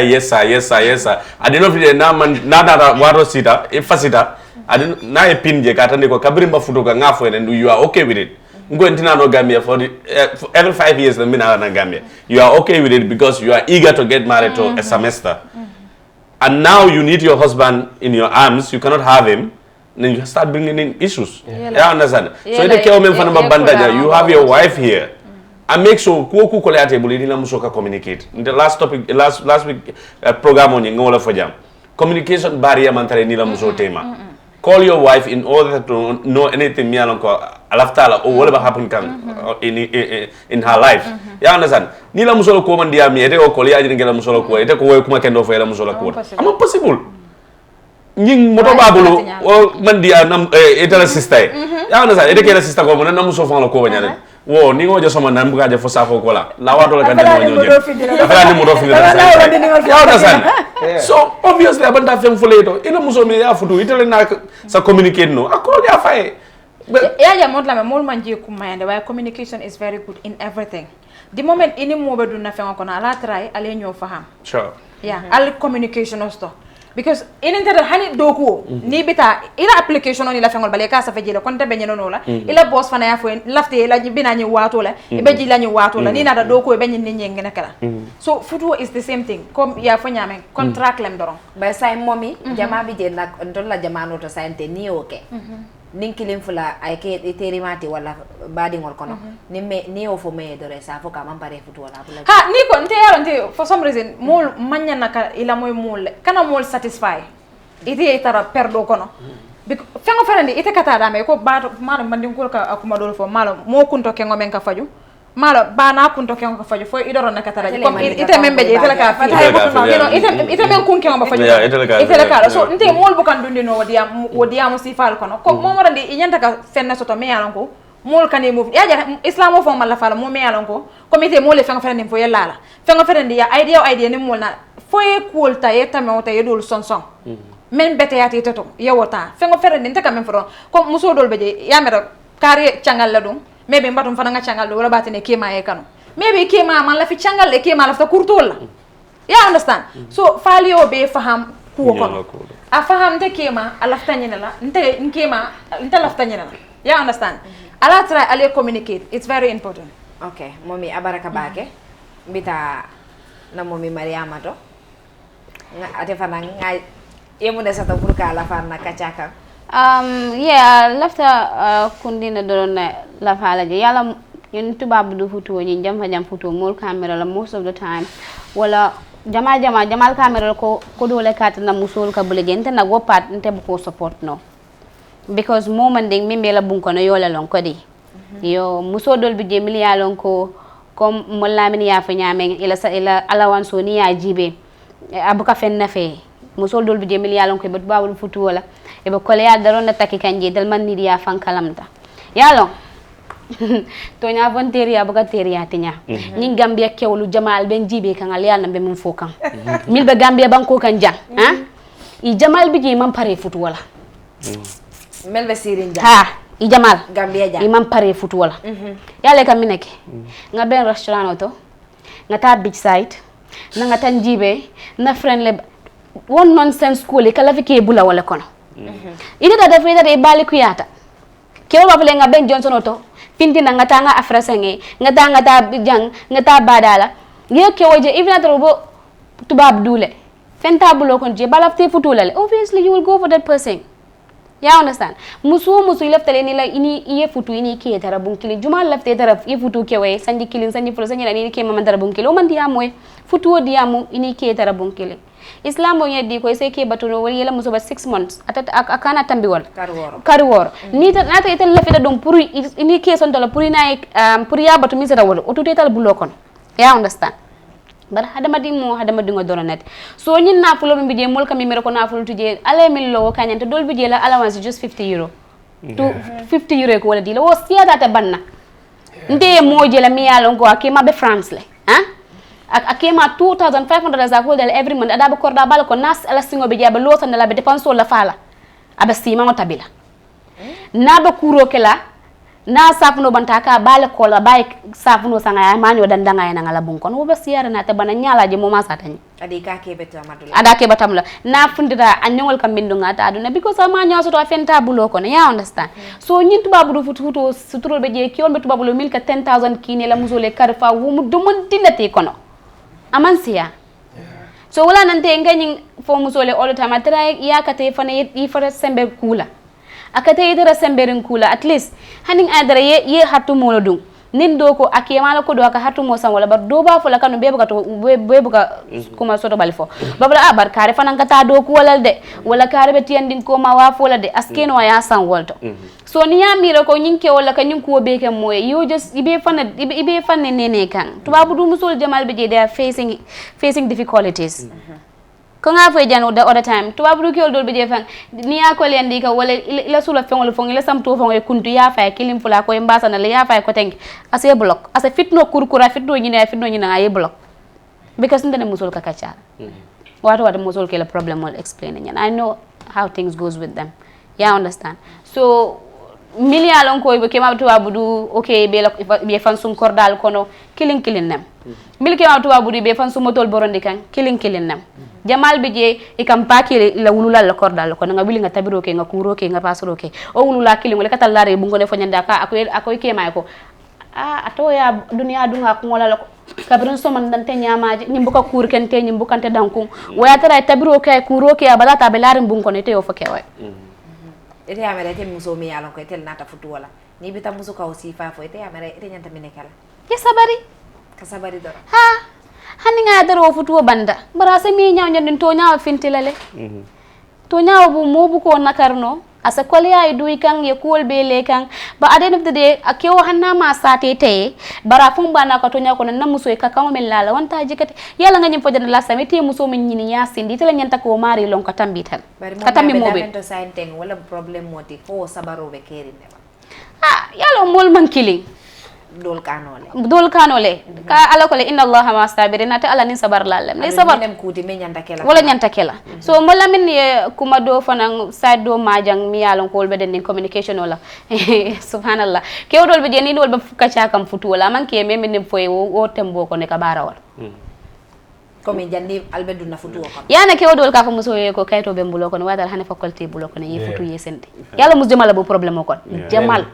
yes sir. I didn't know if na man na waro sita, ifasita. I didn't na e pinje katande ko kabrimba futo ka ngafo and you are okay with it. Go into no Gambia for every 5 years the mina na Gambia. You are okay with it because you are eager to get married to a semester. And now you need your husband in your arms. You cannot have him. then you start bringing in issues. Yeah, understand. So ite keo men fana bandaja, you have your wife here. And make sure ku kolate buli ni la musoka communicate. In the last topic last week program on ngola fojam. Communication barrier mantare ni la muso tema. Call your wife in order to know anything me along alaftala or whatever happened can in her life. Yeah, understand. Ni la muso ko man dia mi ete ko koli ajin ngela muso ko ete ko kuma kendo fa la muso ko. Am possible. Nying moto babulu o man dia nam ete la sister. Yeah, understand. Ete ke la sister ko man na muso fa la ko nyane. Wo ni ngojo sama nan buka je fo safo ko la wato la kan de ngojo afala ni modo fini ya understand so obviously abanta fem fuleto ina muso me ya futu itele na sa communicate no akolo ya faye ya ja mot la me mol manje ku mayande why communication is very good in everything the moment ini mo be duna fe ko na ala try ale ñoo faham sure yeah all communication osto because in internet hani doku ni bita ila application on ila fengol bale ka sa fejile konta be nyeno la ila boss fana ya fo lafte ila bina nyi wato la be ji la nyi wato la ni na da doku be nyi nyi ngene kala so Futuwoo is the same thing comme ya fo nyame contract lem doron ba say momi jama bi je nak ndol la jamano to sante ni oke ninkilim fula ay ke iterimati wala badi ngol kono ni o fo me dore sa fo ka man pare Futuwoo la ha ni ko nte yaro nte for some reason mol manya naka ila moy mol kana mol satisfy ite tara perdo kono fengo ferandi ite kata dame ko ba malo mandin ko ka akuma dol fo malo mo kunto kengo men ka faju malo bana kunto kengo ka faju fo idoro na kata comme ite membe je ite la ka ite men kun kengo ba faju ite la ka so nte mol bukan dundi no wodiya mo sifal kono ko mo morandi inyanta ka fenna soto me yalan ko mol kane move ya ja islamo fo mala fala mo me yalan ko comité mo le fengo ferandi fo yalla fengo ferandi ya idea ni mol na fo e kulta yeta me wota yedul sonson men bete yati toto yewota fengo ferandi nte kam fo ko muso dol beje ya mera kare changal la dum mebe mbatum fana nga changal do wala batene kema e kanu mebe kema man la fi changal le kema la fa kurtol la ya understand so falio be faham ku ko a faham de kema alafta nyina la nte nkema nte lafta nyina la ya understand ala try ale communicate it's very important okay momi abaraka bake mbita na momi Mariama to nga ate fana nga yemu de sata burka la fana kachaka yeah lafta kundina doron la fala je yalla yun tubabu du Futuwoo ni jam Futuwoo mol camera la most of the time wala jamal camera ko dole kat na musul ka bule gente na gopat nte ko support no because moment ding mimbe la bunko no yola lon ko di yo muso dol bi je miliyalon ko comme mo lamini ya fa nyame ila alawan so ni ya jibe abuka fenna fe muso dol bi je miliyalon ko bet babul Futuwoo la e be kole ya daron na takki kanje dal man ni ya fan kalamta yalo to nya volontaire ya buga teria tinya ni Gambia kewlu jamal ben jibe kan al yalla be mun fokan mil be Gambia banko kan jang i jamal bi je man pare Futuwoo la mel be sirin jang ha i jamal Gambia jang i man pare Futuwoo la yalla kam mineke nga ben restaurant auto nga ta beach side na nga tan jibe na friend le one nonsense school e kala fike bula wala kono ida da fida de bali kuyata kewo ba nga ben Johnson auto pinti na ngata nga afrasenge ngata jang ngata badala ye kewo je even at robo tubab dule fenta bulo kon je balafte Futuwoo la obviously you will go for that person ya understand musu leftale ni la ini iye Futuwoo ini ke tara bunkili juma lafte tara ye Futuwoo kewe sanji kilin sanji fulo sanji ni ke mamandara bunkili o man diya moy Futuwoo diya mu ini ke tara bunkili islam bo nyedi ko se ke batuno wali yela muso ba 6 months akana tambi wal karwor ni ta nata itel lafita dum pour ini ke son dola pour na pour ya batu mi seta wol o tutetal bulo kon ya understand bar hadama di ngo doronet so nyin na fulo bi je mol kam mi ko na fulo tuje ale min lo kanyante dol bi je la allowance just 50 euro to 50 euro ko wala di la o siata ta banna nde mo je la mi yalo ko akema be France le akema 2500 za ko del every month ada ba korda bal ko nas ala singo be jaba lo tan la be dépense la fala aba sima ngo tabila na ba kuro kala na safuno bantaka bale ko la bay safuno sanga ya manyo dandanga ya ngala bun kon wo ba siyara na te bana nyala je mo ma satani adi ka ke beto amadula ada ke batamla na fundira anyol kam bindu ngata aduna because ma nyaso to fenta bulo ko ya understand so nyintu babu do Futuwoo suturo be je kion be to babu lo 10000 kini la musole karfa wo mu dumon dinate kono amansiya so wala nante ngani fo musole all the time atra ya kate fana yi fara sembe kula akata yidara semberin kula at least hanin adara ye hatu mo dum nin do ko akiyama ko do aka hatu mo san wala bar do ba fola kanu bebuka to bebuka kuma soto balfo babla bar kare fanan kata do ko wala de wala kare be tiyandin ko ma wa fola de askeno ya san wolto so ni ya mira ko nyinke wala ka nyinku be ke moy you just ibe fanne nene kan to babu du musul jamal be je they are facing difficulties ko nga fay jano the other time to babu ko dol be je fan ni ya ko len di ka wala ila sula fengol fong ila sam to fong e kuntu ya fay kilim fula ko mbasa na le ya fay ko tenk ase block ase fitno kurkura fitno nyina ay block because ndene musul ka kacha what musul ke la problem will explain and I know how things goes with them yeah understand so million ko be kema to babu okay be fan sum kordal kono killing nem mil kema to babu be fan sum motol borondi kan killing nem jamal be je e kam paki la wulula la kordal ko nga wili nga tabiro ke nga kuro ke nga pasoro ke o wulula killing le katal lare bu ngone fonyanda ka akoy kema ko ato ya dunia dunga ko wala ko kabrin so man dante nyamaji nyimbuka kur kente nyimbukante dankum waya tara tabiro ke kuro ke abala tabelare bu ngone te yo fo kewa ite amere ite muso mi yalon ko ite nata futu wala ni bita muso ka aussi fa fo ite amere ite nyanta minekala ya sabari ka sabari do ha hani nga daro futu banda bara se mi nyaaw nyandin to nyaaw fintilale to nyaaw bu mobu ko nakarno asa kolya ay duy kan ye kol bele kan ba aden of the day akewo hanna ma sate te bara fum bana ko to nyaaw ko na muso e ka kan men lala wanta jikati yalla nga nyim fojana la samete muso min nyini ya sindi tele nyanta ko mari lon ko tambital katami mobe to sainteng wala problem moti fo sabaro be keri ne yalla mol man killing dol kanole ka ala ko le inna allaha ma sabirin ta ala nin sabar lalem ne sabar nem kuti me nyanta kela wala nyanta kela so mola min ye kuma do fanan side do majang mi yalon ko be den communication wala subhanallah ke wodol be jeni wol be fukacha kam futu wala man ke me min foye o tembo ko ne ka barawal comme jandi albedu na futu ko yana ke wodol ka fa muso ye ko kayto be mbulo ko ne wadal hane faculty bulo ko ne ye futu ye sente yalla mus jamal bu problème ko jamal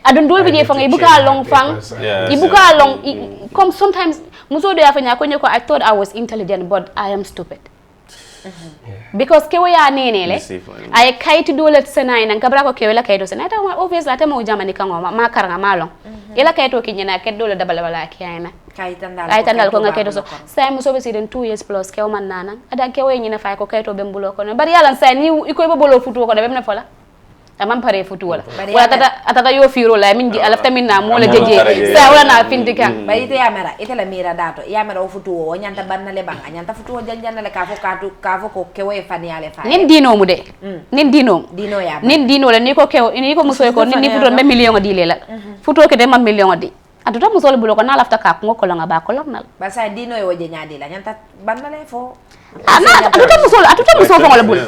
adun dol be je fa ngay buka long fang ibuka long comme sometimes muso do ya fa nya ko ne ko I thought I was intelligent but I am stupid because kewo ya nenele ay kayti dole senay nan kabra ko kewo la kayto senay ta obviously ata mo jamani kan ma karanga malong ila kayto kinyana ket dole dabala bala kiyana kaytandal ko nga kayto so say mo sobe siden 2 years plus kewo man nana ada kewo nyina fay ko kayto be mbulo ko bari yalla say ni ikoy bo bolo futu ko de bemna fola amam pare futu wala atata yo firo la min di alafta min na mo la jeje sa wala na findika bari te yamera ite la mira dato yamera o futu o nyanta bannale bang nyanta futu o janjannale ka fo ko kewe fani ale fa nin dino mu de nin dino ya nin dino la ni ko kew ni ko muso ko ni futu be million di lela futu ke de ma million di atuta muso le bulo ko na lafta ka ko la ba ko nal ba sa dino e woje nyaadi la nyanta bannale fo atuta muso fo ngala bul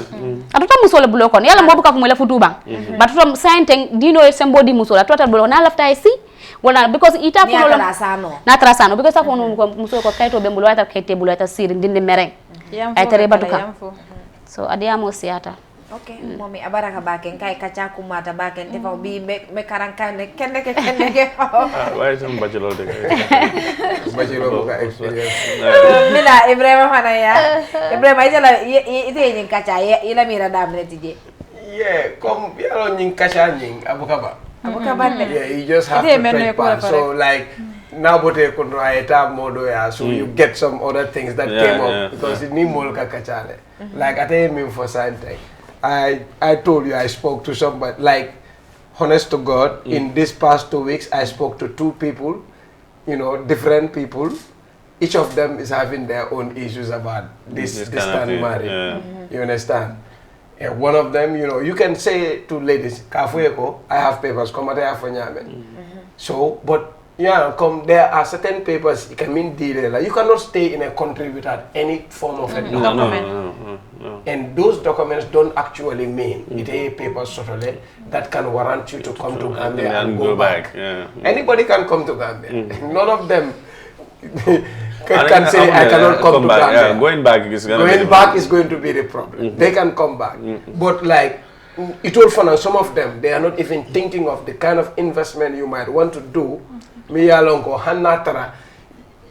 atuta muso le bulo kon yalla mo buka ko mo la futu bang batuta sainteng dino e sembo di muso la total bulo na lafta e si wala because ita ko lo na trasano because ko ko muso ko kayto be bulo ata kayte bulo ata sir dinde mereng ay tere batuka so adiamo siata okay momi abaraka baken kay kacha kumata baken te fa bi me karankane kenne ke way sam bachelor de bachelor ka experience mina Ibrahima fana ya Ibrahima ite la ite nyin kacha ila mira damne tije comme yalo nyin kacha nyin abukaba ne you just have to take part so like now bote kono ayeta modo ya so you get some other things that came up because it ni mol ka kachale like ate me for something I told you I spoke to somebody, like, honest to God, in this past 2 weeks, I spoke to 2 people, you know, different people. Each of them is having their own issues about this distant marriage. You understand? And one of them, you know, you can say to ladies, Kafueko, I have papers, come at the So, but there are certain papers, it can mean deal. Like, you cannot stay in a country without any form of a document. No. And those documents don't actually mean it is papers certainly that can warrant you to come to Gambia and go back. Anybody can come to Gambia. None of them can say I cannot come to Gambia. Going back is going to be the problem. They can come back. But like it all fun, and some of them, they are not even thinking of the kind of investment you might want to do. Me yalongo hanatara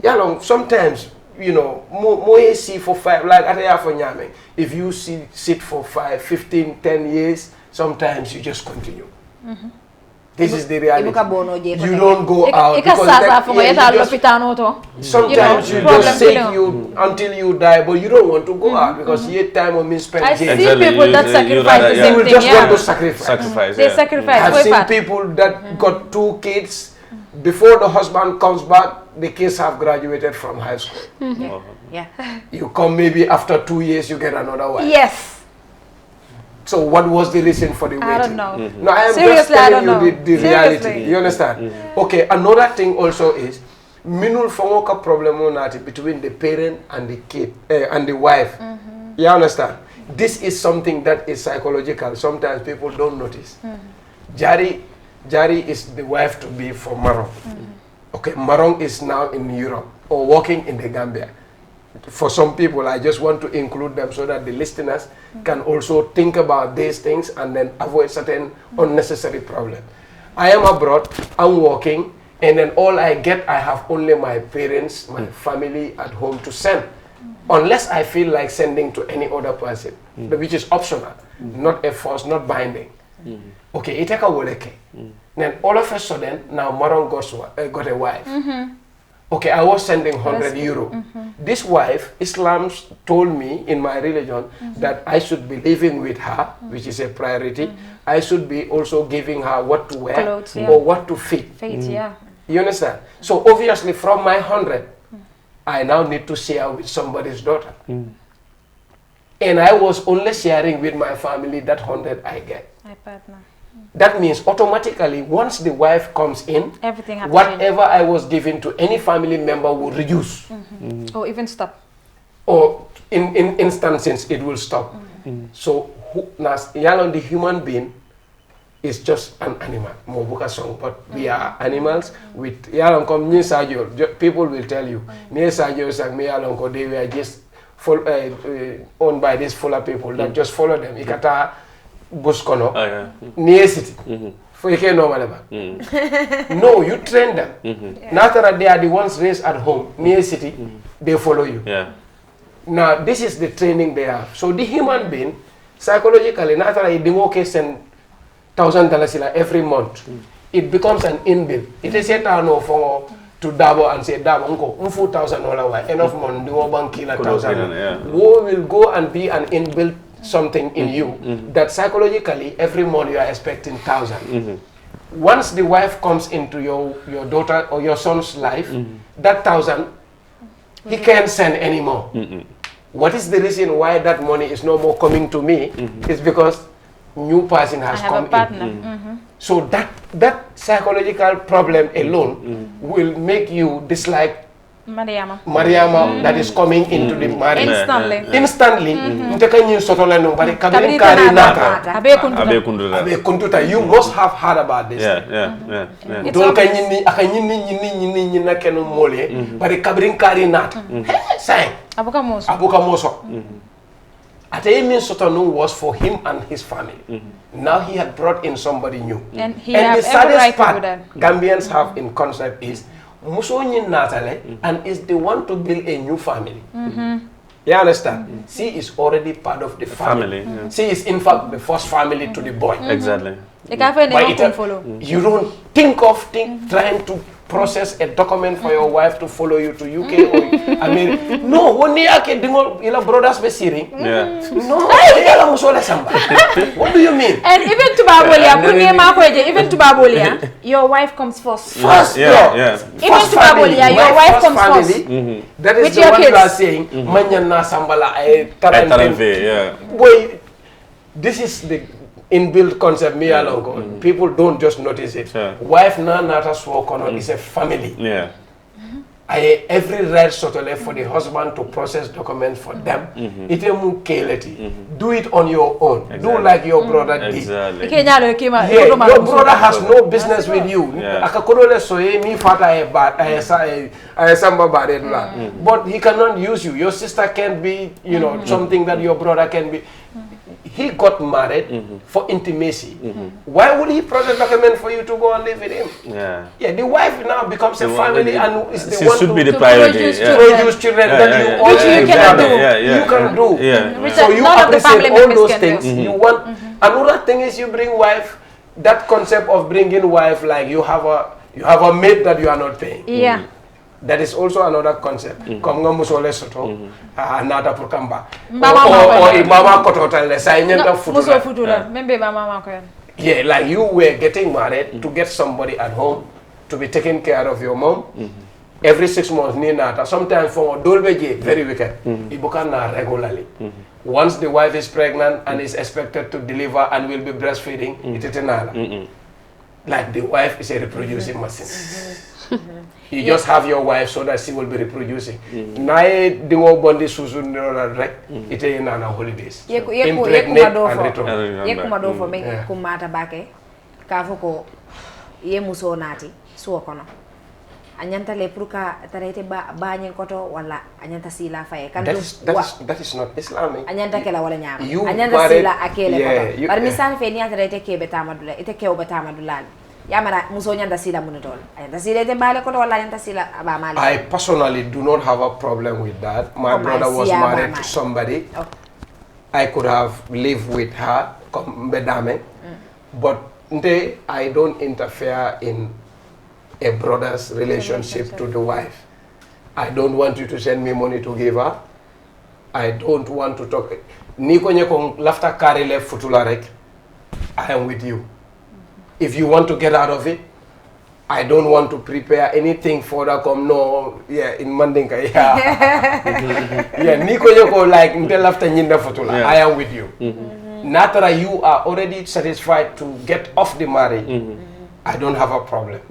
yalong sometimes you know mo see for 5 like ataya for nyame if you sit for 5 15 10 years sometimes you just continue. This is the reality. You You don't go out because sometimes you just say you until you die, but you don't want to go out because your time will be spent. I see Exactly. people that sacrifice the You same will thing. just want to sacrifice. They sacrifice. I've Way seen back. people that got 2 kids. Before the husband comes back, the kids have graduated from high school. Yeah. You come maybe after 2 years, you get another wife. Yes. So what was the reason for the waiting? I don't know. No, I am Seriously, just I telling don't you know. the reality. Seriously. You understand? Okay, another thing also is, minul fongoka problem between the parent and the kid and the wife. You understand? This is something that is psychological. Sometimes people don't notice. Jari is the wife to be for Marong. Okay, Marong is now in Europe or working in the Gambia. For some people, I just want to include them so that the listeners can also think about these things and then avoid certain unnecessary problems. I am abroad, I'm working, and then all I get, I have only my parents, my family at home to send. Unless I feel like sending to any other person, which is optional, not a force, not binding. Okay, it take a woleke. Then all of a sudden, now Marong got a wife. Okay, I was sending 100 euro. This wife, Islam told me in my religion that I should be living with her, which is a priority. I should be also giving her what to wear Clothes, yeah. or what to feed. Yeah. You understand? So obviously from my 100, I now need to share with somebody's daughter. And I was only sharing with my family that 100 I get. My partner. That means automatically, once the wife comes in, Everything happens. whatever I was giving to any family member will reduce. Or even stop. Or in instances, it will stop. So, the human being is just an animal. But we are animals with people will tell you, they were just owned by these fuller people that just follow them. Ikata Buskono, near city. For you no, you train them. Now that they are the ones raised at home, near city, they follow you. Now, this is the training they have. So the human being, psychologically, now that they work send $1,000 every month, it becomes an inbuilt. It is a turn for to Dabo and say, Dabo, $4,000 enough money, do bank kill 1,000. We will go and be an inbuilt something in you that psychologically every month you are expecting 1,000. Once the wife comes into your daughter or your son's life, that 1,000 he can't send anymore. What is the reason why that money is no more coming to me? It's because new person has come in. So that psychological problem alone will make you dislike Mariama that is coming into the marriage. Instantly. You must have heard about this. Atayemi Sotonu was for him and his family. Now he had brought in somebody new. And the saddest part Gambians have in concept is Musonyi Natale and is the one to build a new family. You understand? She is already part of the family. She is in fact the first family to the boy. Exactly. You don't think of trying to process a document for your wife to follow you to UK or I mean no one ila brothers be siri no what do you mean? And even to Babolia your wife comes first. Even to Babolia your wife comes first. That is the one you are saying manyana sambala boy, this is the inbuilt concept people don't just notice it. Wife na nata swokono is a family. Every right sotole for the husband to process documents for them. Do it on your own. Do like your brother did. Your brother has no business with you. But he cannot use you. Your sister can be, something that your brother can be. He got married for intimacy. Why would he process document for you to go and live with him? The wife now becomes a family and is the one to be the priority. Produce children that you also you can do. You can do. Which So you appreciate all those things. You want, Another thing is you bring wife. That concept of bringing wife, like you have a maid that you are not paying. Yeah. That is also another concept. Comme nga musole soto nata pour kamba. Mama or mama kototal le say nyanta Muso futula. futula. Membe mama ko. Yeah, like you were getting married to get somebody at home to be taking care of your mom. Every 6 months ni nata. Sometimes for dolbeje very wicked. Ibuka na regularly. Once the wife is pregnant and is expected to deliver and will be breastfeeding, it is nala. Like the wife is a reproducing machine. You just have your wife so that she will be reproducing. Nae dingo bondi susu nora rek ite nana holidays. Impregnate and return. Ye kuma do fo men kumata bake ka fo ko ye muso nati suo kono. Anyanta le pruka tarete ba nyen koto wala anyanta sila faye kan that is not Islamic. anyanta kela wala nyama anyanta sila akele koto bar misal fe ni atarete kebe tamadula ite kew betamadula yamara muso nyanda sila munutol anyanta sila te bale koto wala anyanta sila aba mali. I personally do not have a problem with that. My brother was married to somebody. I could have lived with her but I don't interfere in a brother's relationship to the wife. I don't want you to send me money to give her. I don't want to talk. Niko nyeko lafta kare le futula rek. I am with you. If you want to get out of it, I don't want to prepare anything for that. Come no, yeah, in Mandinka, yeah, yeah. Niko nyeko like nte lafta nyinda futula. I am with you. Natara, you are already satisfied to get off the marriage. I don't have a problem.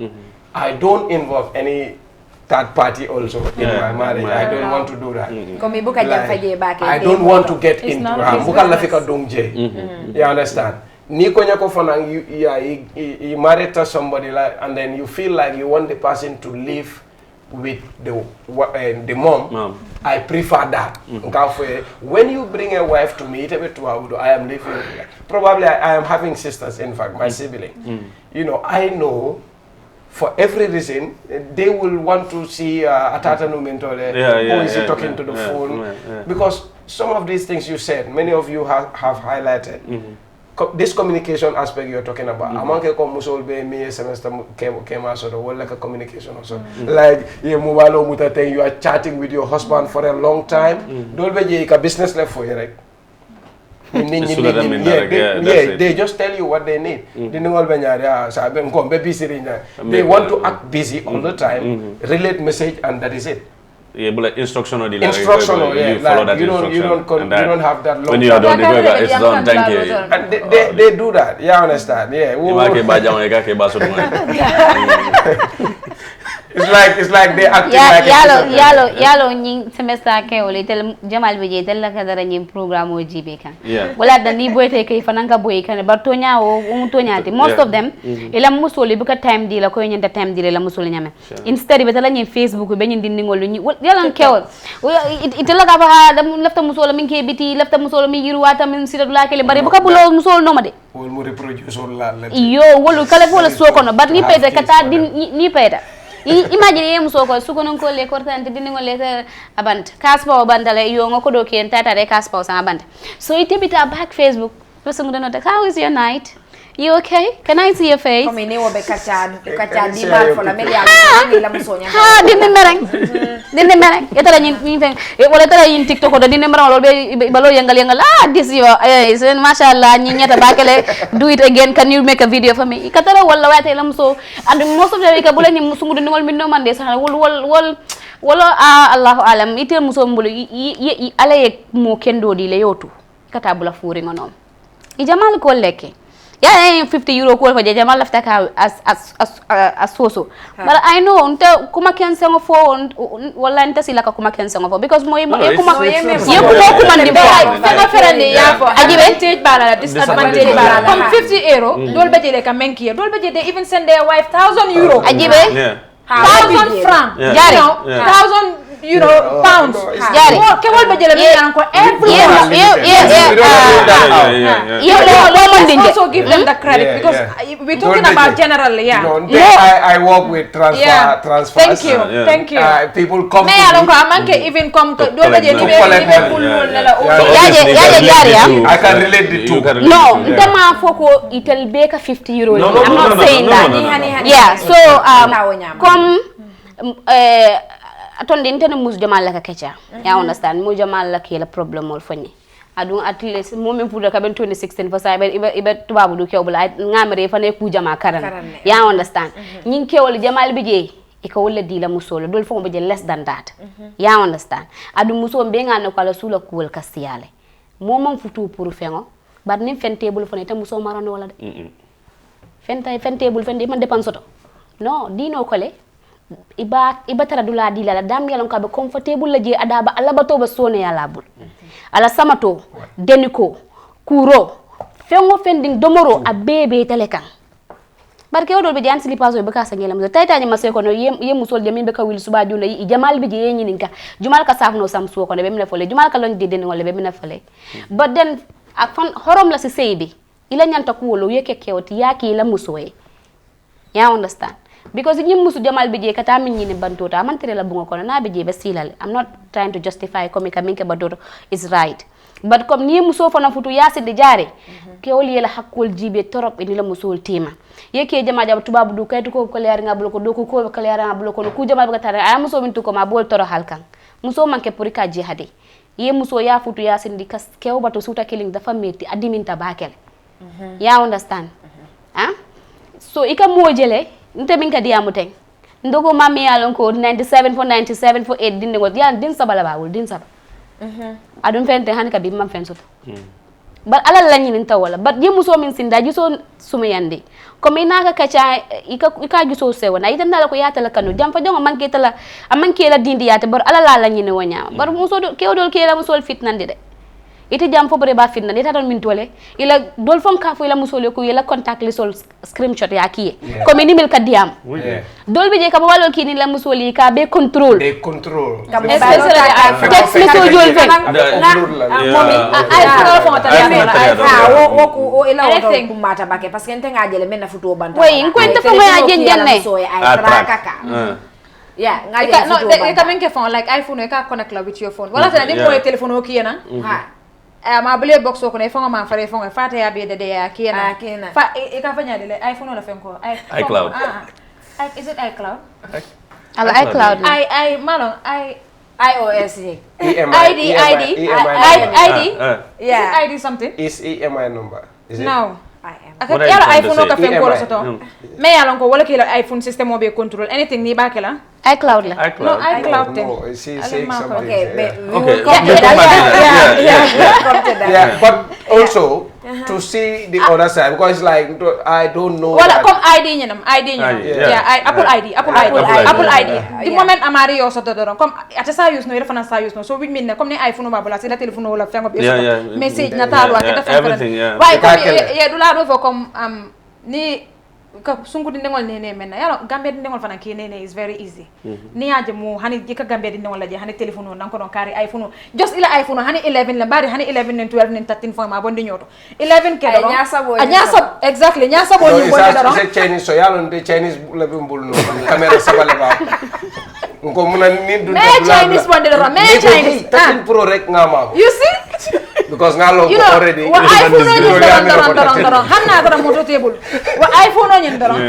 I don't involve any third party also in my marriage. I don't want to do that. I don't want to get into you understand? You married to somebody like, and then you feel like you want the person to live with the mom. I prefer that. When you bring a wife to me, I am living. Probably I am having sisters. In fact, my sibling. You know, I know. For every reason, they will want to see Atata Numentole, who is talking to the phone. Because some of these things you said, many of you have highlighted. This communication aspect you're talking about. Amanke ko musolbe mi semester came out so like a communication also. Like you are chatting with your husband for a long time. Dolbe je ka business left for you, right? They just tell you what they need. They want to act busy all the time, relate message, and that is it. Instruction or you follow that instruction. You don't have that long when you are done, it's done, thank you. And they do that, you understand? Yeah. It's like they acting like yalo nying semester ke ole tel jamal beje tel la kadara nyim programme o jibe kan wala da ni boyte ke fananga boy kan ba tonya o tonya ti most of them ila musoli buka time di la ko nyenta time di la musoli nyame instead be tala nyim Facebook be nyin dindingol ni yalan kewol itela ka ba da lafta musolo min ke biti lafta musolo mi yiru wata min sidatu la ke le bari buka bulo musolo no made wol mo reproduce la yo wolu kala ko la sokono but ni pede kata ni pede imagine yemu soko sukonon ko le kortante dingo le abant kaspa bandala yo ngoko do ken tata re kaspa sa abant so it bita back Facebook person don't know how is your night, you okay, can I see your face come ni wobe kacha di mal fola meli ni la musonya ha dinne mereng yetara ni fen wala tara yin TikTok do dinne mereng lolbe balo yangal this yo mashallah ni nyata bakele do it again, can you make a video for me katara wala wate lam so and most of the ka bulani musungu dingol minno mande sa wala Allahu alam ite muso mbulu ala mo kendo di le yotu kata bula furi ngonom I jamal ko leke yeah, 50 euro ko ko jamal lafta ka as soso but I know unta kuma kense ngo fo wala nta sila ka kuma kense ngo fo because mo kuma ndi fa ferande ya fo advantage bala disadvantage bala from 50 euro dol bejele ka menki dol bejele they even send their wife 1000 euro ajibe 1000 francs jari 1000 pounds. Jari. Kewal ba jele men ko every also give them the credit because we're talking about generally, I work with transfers. Thank you. People come to me. Even come to I can relate the two. No, dama foko itel beka 50 euros. I'm not saying that. Yeah, so come atonde intene mus jamal la ka kecha. You understand? Mu jamal la ke la problem ol fani. Adun at least moment pour ka ben 2016 for sa ibe tubabu du kewbula ngamere fa ne ku jama karan. You understand? Nyin kewol jamal bi je e ko wala di la musolo dol fo be less than that. You understand? Adu muso be ngana ko la sula kuwol kastiyale. Momam futu pour fengo bar nim fen table fo ne ta muso marano wala de. Fen table fen de man dépense to. No, dino kole iba tara dula di la dam yalon ka be comfortable la je adaba alla bato ba sone yala bul ala samato deniko kuro fengo fending domoro a bebe telekan barke odol be jan slipaso be ka sangela mo tayta ni masé ko no yem musol jamin be ka wil suba juna yi jamal bi je nyini ka jumal ka safno sam so ko ne be mena fole jumal ka lon de den wala be mena fole but then ak fan horom la ci seybi ila nyanta ko wolo yeke kewti yaki la musoy ya understand because ñi musu jamal bi je kata min ñini bantota man tere la bungo kono na bi je be silal. I'm not trying to justify comme ka minke badoto is right but comme ni muso fana futu yasi de jare ke wol yela hakol jibe torop ni la musul tima yeke jama jaba tubabu du kaytu ko leer nga bloko do ko leer nga bloko ku jamal bi tare ay muso min tu ko ma bol toro halkan muso manke pour ka je hade ye muso ya futu yasi di kas kew bato suta killing dafa metti adiminta bakel ya understand so ika mojele nte minka diamu teng ndogo mami yalon ko 97 for 8 dinde ngot yan din sabala bawul din sab adum fente han ka bi mam fen soto but ala la nyin nta wala but yemu so min sinda juso suma yande ko mi naka kacha ika juso sewa na ita ndala ko yata la kanu jam fa jonga manke tala amanke la dindi yata bar ala la nyin wanya bar muso do kewdol kela musol fitnande de ite jam fo bare ba fitna ita don min tole ila dol fon ka fo ila musole ko ila contact li sol screenshot ya ki ko mi nimel ka diam dol be je ka walo ki ni la musoli ka be control especially text message jol fen momi ay ko fo ta ya wo ila wo ko mata bake parce que ntenga jele men na futu banta way ko ente fo ya jenjenne yeah ngaje no ita menke phone like iPhone ka connect with your phone wala tan di mo telephone o kiyena ma bele box ko ne fonga ma fare fonga fata ya be de ya kiyena fa e ka fanya de iPhone la fenko iCloud is it iCloud iCloud I malon iOS ID yeah ID something is EMI number is it no yala iPhone ka fen ko soto me yalon ko wala kila iPhone system mo be control anything ni ba kala iCloud la no iCloud no she saying something yeah but also to see the other side because like I don't know wala comme ID ñenam Apple ID di moment amari yo soto don comme ata sa use no ira fana sa use no so we mean comme ni iPhone ba bla la telephone wala fengo be message na talo ata fengo why comme ye dula do fo comme ni ka sungu di ndengol nene menna yalo gambe di ndengol fana ki nene is very easy ni aje mo hani jika gambe di ndengol la je hani telephone nan ko don kari iPhone just ila iPhone hani 11 la bari hani 11 and 12 and 13 fo ma bondi nyoto 11 ke do anyasa exactly nyasa bo ni bondi do c'est Chinese so yalo de Chinese la be mbul no camera sabale ba ko muna ni du Chinese bondi do Chinese 13 pro rek ngama you see because ngalo already iPhone ni do hanna do moto table iPhone on doron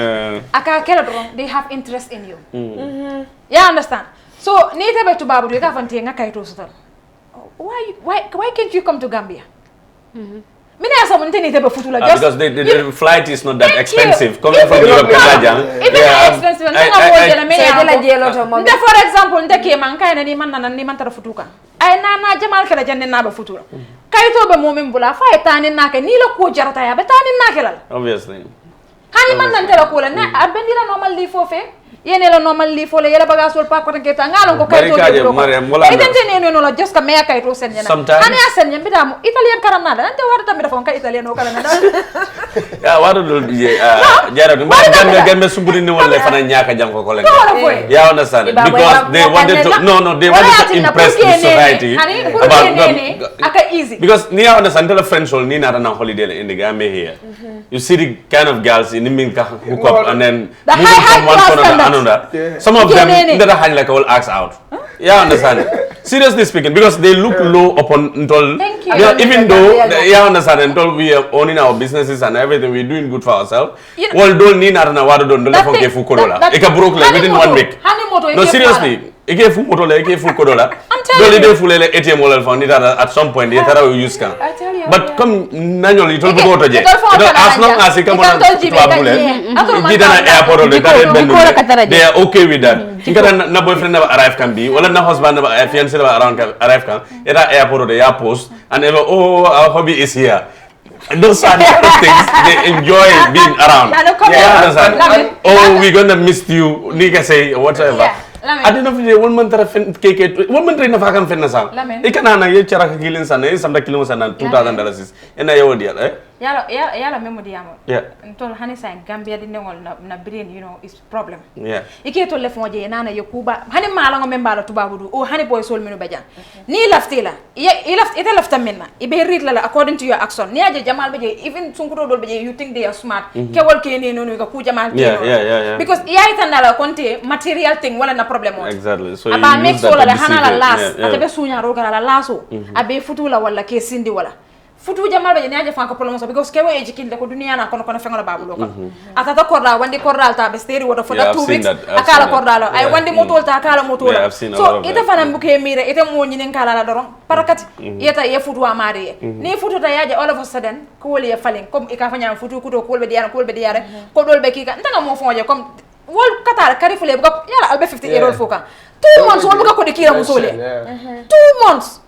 aka kela doron they have interest in you yeah understand so ni tebe to babu ka fanti nga kayto sotal why can't you come to Gambia mina asa mun teni tebe futula just because the flight is not that expensive coming from Europe to Gaja expensive for example ndeke man kayna ni man tara futuka ay na jamal kala janne na ba futura kayto be momin bula fa tani naka ni la ko jarata ya be tani naka la obviously hani man nan tela ko la na abendira normal li fofé yene la normal li fo le yela baga sol pa ko tan keta ngalon ko kay to Barikaje Mariam wala idente ne no la just ka me kay to sen nyana hani asen nyam bidam italien karanna da ante warta mi dafa ka italien o karanna ya waro dol DJ jara dum gambe sumburi ni wala fana ñaka jam ko len ya understand because they wanted to they wanted to impress the society aka easy because ni ya understand the French hall ni na holiday in the Gambia here you see the kind of girls in Minka hook up and then moving from one corner to another. Some of them that are like all acts out. Yeah, understand. Seriously speaking, because they look low upon until even though understand until we are owning our businesses and everything, we're doing good for ourselves. Well, don't need na wado don't from ke fu kodola. Eka broke like within 1 week. No, seriously. Eke fu moto le eke fu kodola. Don't dey full le ATM wala for need at some point they tara we use can. But come nanyo little bit to je. As long as you come on to abule. It an airport or they are okay with that. Kika na boyfriend never arrive can be, wala na husband never fiancé never around can arrive can. Ita airport or the airpost and oh our hobby is here. Those are the kind of things they enjoy being around. Oh, we're gonna miss you. Nigga say whatever. I didn't know if 1 month cake 1 month in a fucking fitness. Ikanana ye charaka killing sana is some kilos and $2,000 and I owe dear, eh? Yala memo diamo. Yeah. Until Hani sang Gambia di na brain, you know, is problem. Yeah. Ike to left moje nana yokuba. Hani malanga membala to babudu. Oh Hani boy soul minu bajan. Ni laftila. Ite lafta minna. Ibe read lala according to your action. Ni aje Jamal baje even sunkuto dol baje you think they are smart. Kewal kene no ka ku Jamal. Yeah. Because iya itandala konte material thing wala na problem. Exactly. So aba make so la hana la las. Atabe sunya roga la laso. Abe futu la wala ke sindi wala. Futuwoo Jamal baje nyaje fanka problem so because kewe ejikin de ko dunia na kono fengola babu lokal atata korda wandi kordal ta be steri wodo for that 2 weeks akala kordalo ay wandi motol ta akala motola so ita fana mbuke mire ita mo nyinen kala la doron parakati yeta ye Futuwoo amari ni Futuwoo ta yaje all of a sudden ko woli ya falen comme ika fanya Futuwoo kuto ko be diara ko dol be kika ntanga mo fonje comme wol katala karifule bu yala albe 50 euro foka 2 months wol bu ko de kira musole 2 months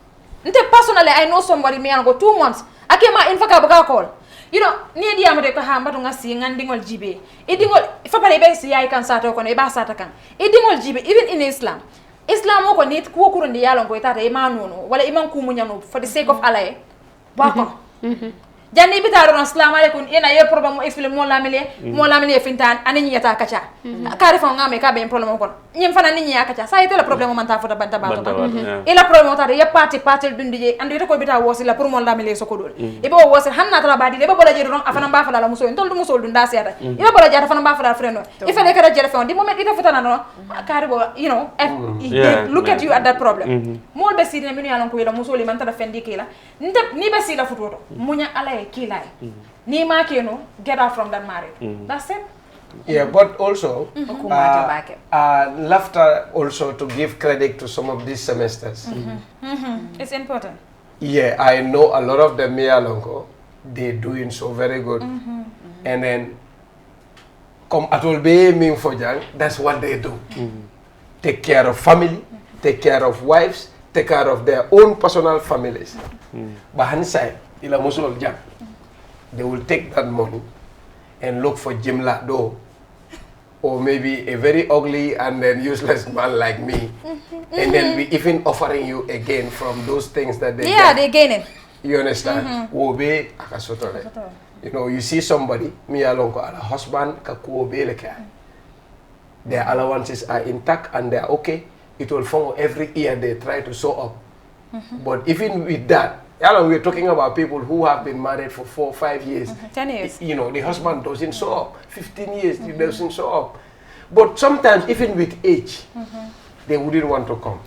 nte personally I know somebody me go 2 months akema infaka baka call you know ni dia amade ko ha mbatu ngasi ngandingol jibe idingol fa pare be si ay kan sato ko ne ba sata kan idingol jibe even in Islam ko ni ko kurundi yalon ko tata e manono wala iman ku munyano for the sake of Allah bako janni bitaro assalamu alaikum ina ye problem mo explique mo lamile fintan ani yata kacha kare fa ngame ka be problem ko nyim fana ni nya kacha sa yete le problem man ta fota banta ba ila problem ta ye party dundi andi to ko bita wosi la pour mo lamile so ko dol e be wosi hanna tra badi le be bola jedo afana ba fala la muso en tol du muso dunda seata e be bola jata fana ba fala freno e fele ka jere fon di moment ita fota no kare bo you know look at you at that problem mo be sidina minu yalon ko yela muso li man ta fendi kila ni be sila futoto munya ala kilai ni ma keno get out from that marriage that's it. Yeah, but also laughter also to give credit to some of these semesters. It's important. Yeah, I know a lot of them Longo, they're doing so very good. And then come at all be mean for young, that's what they do. Take care of family, take care of wives, take care of their own personal families. But inside, ila musul jang, they will take that money and look for Jimla Do, or maybe a very ugly and then useless man like me, and then we even offering you again from those things that they get. They gain it. You understand? Wobe akasotole. You know, you see somebody, me along a husband kakuobe leke. Their allowances are intact and they are okay. It will follow every year they try to show up. But even with that, we're talking about people who have been married for 4 or 5 years. 10 years. You know, the husband doesn't show up. 15 years, he doesn't show up. But sometimes, even with age, they wouldn't want to come.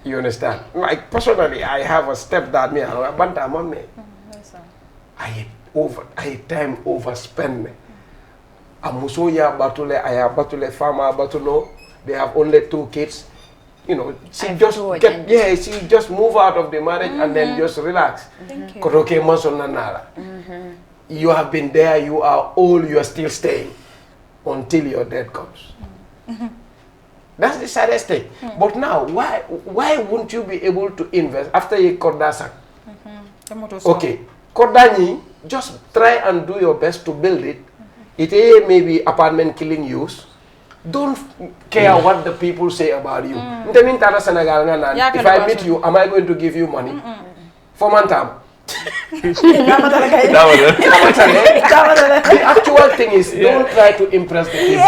You understand? Like, personally, I have a stepdad, I time overspend. Amusoya Batule, Aya Batule, Farmer Batuno, they have only 2 kids. You know, she just move out of the marriage and then just relax. You have been there, you are old, you are still staying until your death comes. That's the saddest thing. But now, why wouldn't you be able to invest after you Kordasak? Okay, Kordani, just try and do your best to build it. It may be apartment killing use, don't care what the people say about you. Senegal, if I meet you, am I going to give you money? For Mantam. The actual thing is, don't try to impress the kids.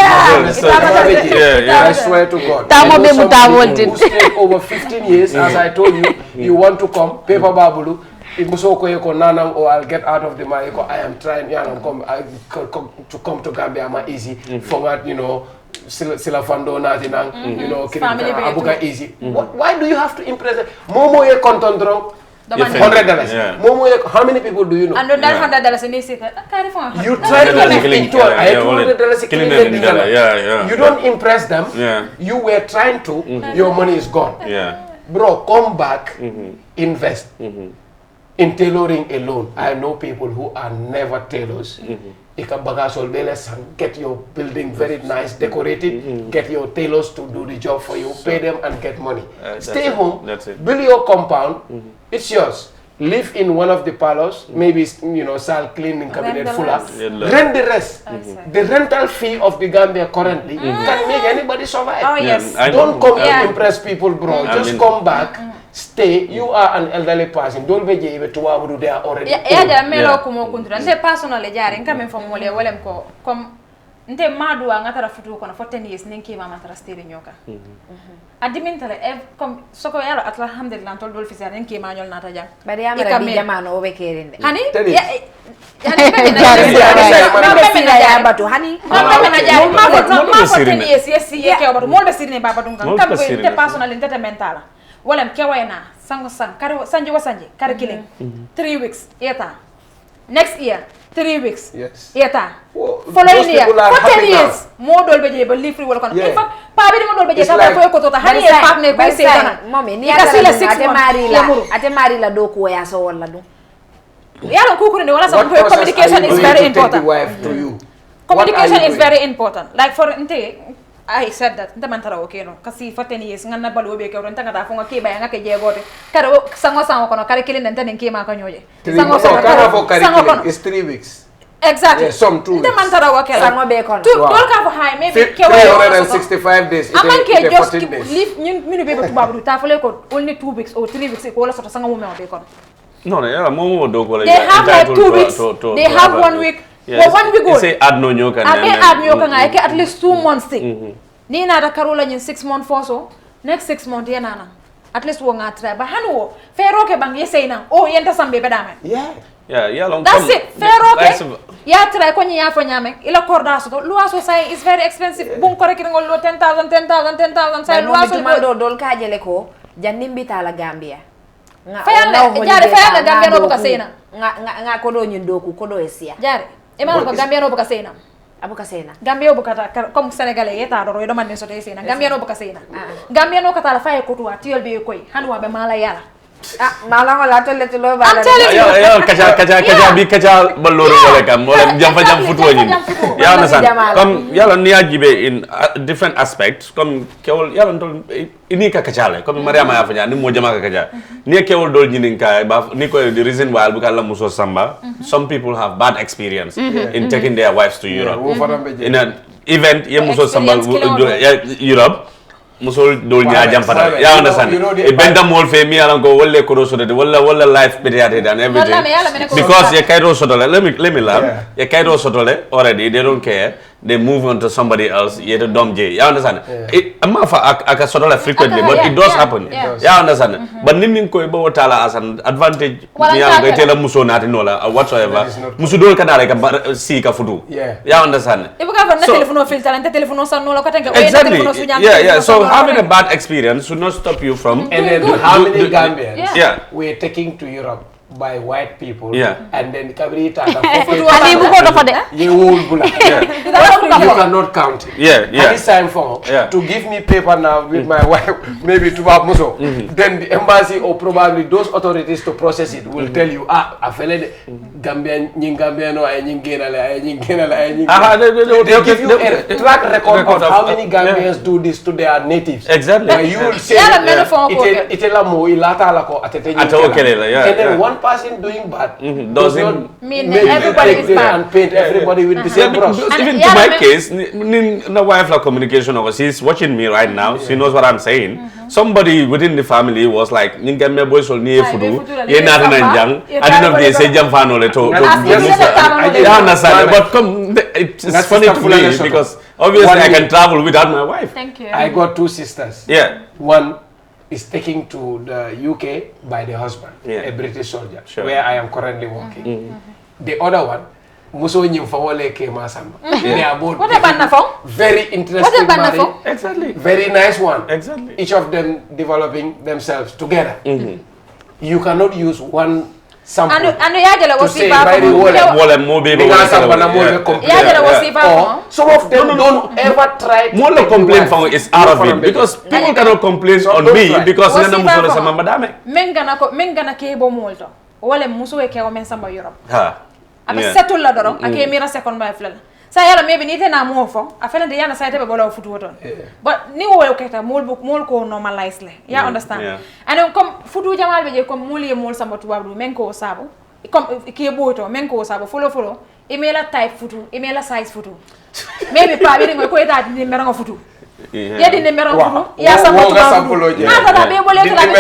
I swear to God. Who stayed over 15 years, as I told you, you want to come, paper babulu. Or I'll get out of the money. I am trying to come to Gambia. I'm easy. Forget, Sila Fando Natinang, Abuga easy. Why do you have to impress them? Momo ye kontondrong. $100. Momo, how many people do you know? And $100 in this. You try to live into $100. You don't impress them. You were trying to. Your money is gone. Bro, come back. Invest. In tailoring alone, I know people who are never tailors. Get your building very nice, decorated, get your tailors to do the job for you, pay them and get money. Stay home, build your compound, it's yours. Live in one of the parlors, maybe, sal cleaning cabinet full up. Rent the rest. The rental fee of the Gambia currently can make anybody survive. Oh, yes. Don't come to impress people, bro. Just come back. Stay, you are an elderly person. Don't be able to do there already. Personally, nte madu ngatara futu kono for 10 years ninki mama tara stay nyoka adimintale comme soko yalo alhamdulillah tol dol fisar ninki ma ñol nata jang bari yamara bi jamano o be kerinde hani yani batu hani ma 10 years yes ke batu mol be sirne babatu ngam kam te personally nte mentala wolem ke wayna sango sang kare sanji wasanji kare killing 3 weeks yeta next year 3 weeks. Yes. Yeta. Following year. For 10 years. More dolbe je be live free wala kono. In fact, pa bi mo dolbe je ta ko ko tota hani e partner ko se kana. Mommy ni ka sila 6 months. Ate mari la do ko ya so wala do. Yalo ko ko ne wala some communication is very important. Communication is very important. Like for inte I said that nta mantara okay no kasi for 10 years nganna balu be ke ron tanga ta fonga ke ba nga ke je gote kare sango kono kare kilin nta nen ke ma ka nyoje sango is 3 weeks exactly some 2 weeks nta mantara okay sango be kono dol ka fo high maybe ke 365 days aman ke just live ñu be tubabu ta fole ko only 2 weeks or 3 weeks ko wala soto sango mo me be kono no yala mo do ko they have like 2 weeks they have 1 week. Yes. Well, one week say add no nyoka at least 2 months ni na da karola nyin 6 months for so next 6 months ya nana at least wo nga try ba hanu fero ke bang yesay na oh yenta sambe be dame yeah long that's it fero ke ya try ko nyi ya fo nyame ila korda so lo aso say is very expensive bun ko rek ngol lo 10,000 say lo aso dol ka jele ko janimbi tala Gambia fayalla Gambia no buka sena nga ko do nyin doku ko do esia jare Emang ko Gambia no buka sena. Abuka sena. Gambia buka comme Sénégalais yeta do do man so sena. Gambia no buka sena. Gambia no kata la fay ko tuwa tiol be koy hanwa be mala yala. Mala wala to le lo bala. Yo kacha baloro wala kam wala jam Futuwoo ñi. Ya na san comme yalla ni ajibe in different aspects comme kewol yalla ndol ini ka kacale comme Mariama ya fanya ni mo jama ka kaja ni kewol dol ñinin ka ba ni ko the reason why bu kala muso samba some people have bad experience in taking their wives to Europe in an event ye muso samba Europe musol dol nya jam fata ya understand e benda mol fe mi alan ko wolle ko so de walla life period and everything because ye kairo so let me laugh ye kairo so already they don't care they move on to somebody else ye to dom je you understand it amma fa aka so frequently but it does happen you understand but nin ko bo tala as an advantage mi am ga tela muso nati nola whatsoever musu dol ka dale ka si ka futu you understand e buka fa na telephone filter na telephone sa nola ko tan ka telephone su yeah so having a bad experience should not stop you from and then how many Gambians we're taking to Europe by white people and then kabrita you cannot count any time for to give me paper now with my wife maybe to muso then the embassy or probably those authorities to process it will tell you afele Gambian Gambiano they give you a track record of how many Gambians do this to their natives exactly you will say and then one person doing bad doesn't mean make everybody it is there bad. and paint everybody with the Yeah, same brush. because even yeah, to my but- case, the wife la communication over, she's watching me right now. She knows what I'm saying. Somebody within the family was like, "Ninga me boy sol ni fudu, ye na nanjang, I don't know if they say jamfano le to." Yeah, understand. But come, it's funny to me because obviously I can travel without my wife. Thank you. I got two sisters. Yeah. One is taken to the UK by the husband, Yeah. a British soldier, Sure. where I am currently working. The other one, Muso Nyimfawole Kemasamba. They are both What about Nafong? very interesting about married. Nafong? Exactly. Very nice one. Exactly. Each of them developing themselves together. You cannot use one sample Anu yajala to was say sifa very ko. well. Wala mo be Because Sambana Mole complain. Yajala was sifa ko. Or some of them don't ever try to More take the complain wife. from is out of it because people cannot complain So on don't me try. because What's nana the musoro problem? sama madame. Mengana ke bo molto. Wala muso e ke o men samba Europe. Ha. Abe Yeah. settle la doro ake mira second wife la. Sa yala maybe nite na mo fo afela de yana sa tebe bolo futu ton. But ni wo keta mol ko normalize le. Ya understand. Yeah. And then comme futu jamal be je comme mol ye mol samba tuba du men ko sabo. Comme ke boto men ko sabo follow email type futu email size futu. Maybe pa be ngo ko eta ni mera ngo futu. Ya di numero futu ya samba tuba. Na ta be bole ta be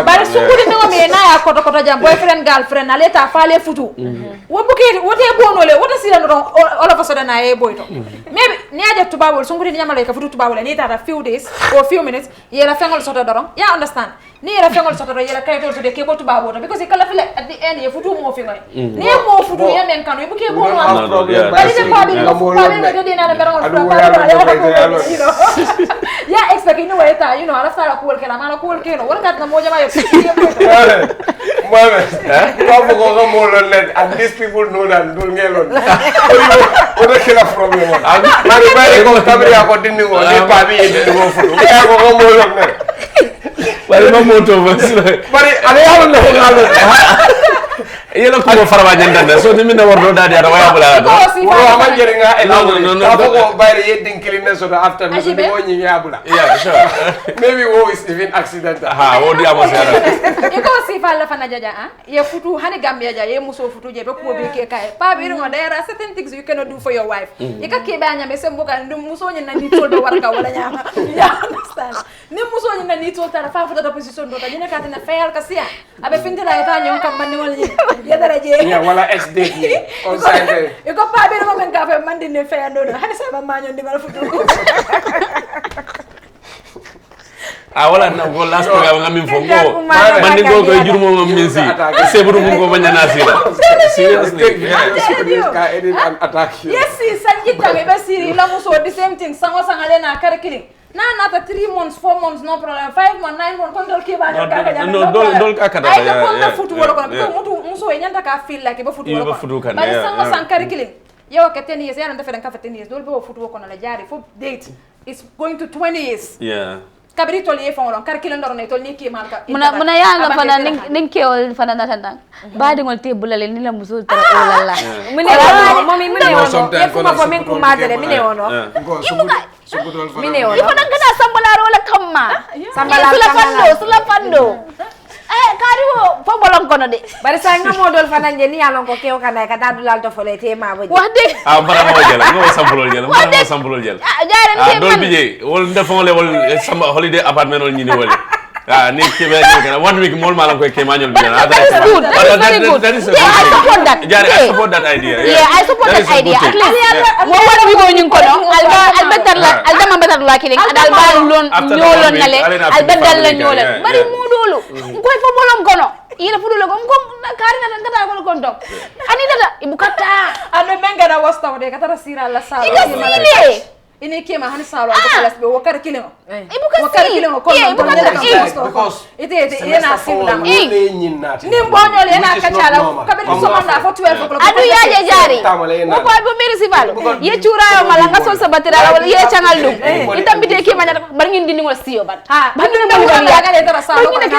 bari sukuri ngo me na ya koto jam boyfriend girlfriend aleta fale futu. Wo buke wote bono le wote sila no all of a sudden na e boyto. Maybe ni aja tuba bol sukuri nyamale ka futu tuba bol ni ta few days or few minutes yela fengol soto doron. Ya understand. Ni yela fengol soto doron yela kayto to de ke bo tuba bol because kala feel at the end ye futu mo fingoy. Ni mo futu ya men kanu buke bono. Bari de pa bi ngo de na mera ngo yeah, expect you know what you know. After a cool can a man a cool can. What got the moja my and these people know that don't get on. What is the problem? I'm very comfortable according to what they pay me to go for. But no more to us. But I don't know. Yelo ko faraba nyanda so ni minna wardo dadi ara waya bula do Well, I'm getting a no. by the eating cleanness or after me so going yabula. Yeah, sure. Maybe wo is even accidental. Ha, wo di amosera. Iko si fa la fana jaja ah. Ye futu hani Gambia ja ye muso futu je be ko be ke kai. Pa bi ngo there are certain things you cannot do for your wife. Ye ka ke ba nya me sembo ka ndum muso nyi na ni tol do warka wala nya. Ya understand. Ni muso nyi na ni tol tara fa futa da position do ta jina ka tena fail ka sia. Abe finti la eta nyon kam bandi wala nyi. Ya dara je. Yeah, wala ex-date ni. On Sunday. Iko pa bi ngo men ka fe mandi ne fe ando hani sa ma nyon di mala futu. Wala na go last program ngam info go mandi go ko jurmo ngam misi sebru mu ko banya nasira seriously This guy edit and attack you. Yes, sanjita me be siri la muso the same thing sango sangale na kare killing. Na ta 3 months 4 months no problem 5 months 9 months control ke ba no dol ka kada ay ko na futu wala ko mutu muso e nyanta ka feel like be futu wala ko ba sango sang kare killing yo ka 10 years yana nda ka 10 years dol be futu ko na la jari fo date is going to 20 years yeah kabiri tol ye fongolon kar kilo ndoro ne tol ni ki malka muna yanga fana ning kewol fana natandang baadi ngol te bulale ni la musul tara olala mami mine wono ye kuma fo min kuma dere mine wono mine wono ifana gana sambalaro la kamma sambalaro sula fando kariwo fo bolon kono de bari sa nga modol fana je ni alon ko kew kana ka dadu lal to fole te ma boji wax de bara mo jël ngo sampulol jël jaare ni dol bi je wol ndefon le wol samba holiday apartment wol ñini wol ni kebe ni kana 1 week mol malam ko ke mañol bi na that is good that is very good I support that I support that idea I support that idea at least mo wala bi go ñun ko no albatar la aldama batar la kiling adal ba lon ñolon nale albadal la ñolon bari mo dolu ngoy fo bolom kono ila fudulo ko karina tan kata ko kon dok ani dada ibu kata ando menga da wasta de kata sira la sa ini kema hani salo ko las be wakar kilimo ibu kasi ibu kata because ite yana simda ni mbonyo le na kachala kabiri soma na fo 12 o'clock adu yaje jari ko pa bo meri sifalo ye chura malanga sol sabatira wala ye changal dum itambite kema na bar ngin dindi ngol siyo bat ha ban ni mo ga ga dara salo ko ngine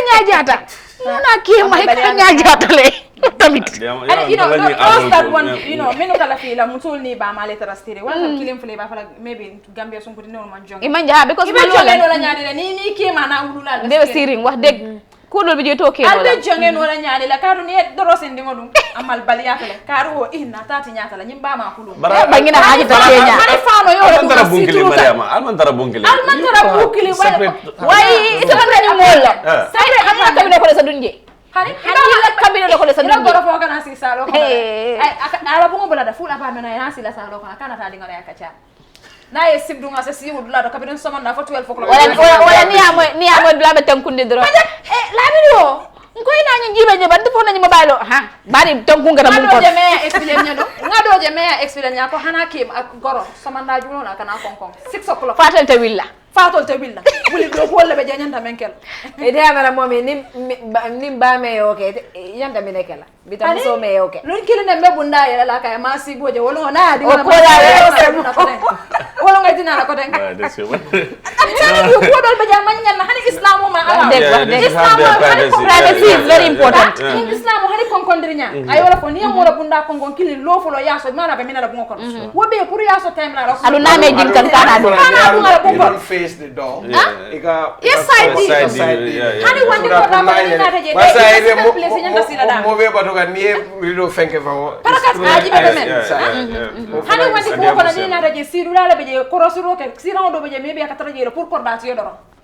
nyaajata na kema ka nyaajata le tamit and you know that one you know meno kala fi la mutul ni ba male trastire wala tam kilim fle ba fala maybe Gambia sonko di non man jong imanja because man lo la nyaade ni kema na ngulula de siring wax deg ko dol bi je to ke albe jongen wala nyaani la karu ni doro sen dingo dum amal baliyata le karu o inna tati nyaata la nyimba ma kulu ba ngina haji ta kenya mari faano yo almantara bunkili mariama almantara bunkili way ita man ni molla sai de amma kabine ko sa dunje hani la kabine ko sa dunje goro fo kana si salo ko ay ala bungo bala da fula ba mena ya si la salo ko kana ta dingo ya kacha na ye sibdu nga sa si wudula do kabine so man na fo 12 fo wala ni amo blabe tankunde dro la video ngoy na nyi jibe nyi bandi fo na nyi mobile ha bari tankunga na mun ko ngado je meya experience nyado ngado je meya experience nyako hana kim ak goro so man na juno na kana konkon 6 o'clock fatal te willa wuli do ko le be janyanta menkel e de amara momi nim ba me yoke yanda mi nekela bitam so me yoke lon kile ne me bunda yela la kay ma si boje wala na di ko la wala ngai dina la ko den tani yu ko dol be jam man nyanna hani islamu ma ala privacy is very important islamu hani konkondri nya ay wala ko ni mo la bunda konkon kili lo fulo yaso mana be mina la bungo kon wobe pour yaso time la rasul adu na me jin kan kana do the door. Yes, I did. Honey, when you go down, I did. But I move about to get we don't think of our. Honey, when you go down, I did. See, Korosuro, maybe I can tell you pour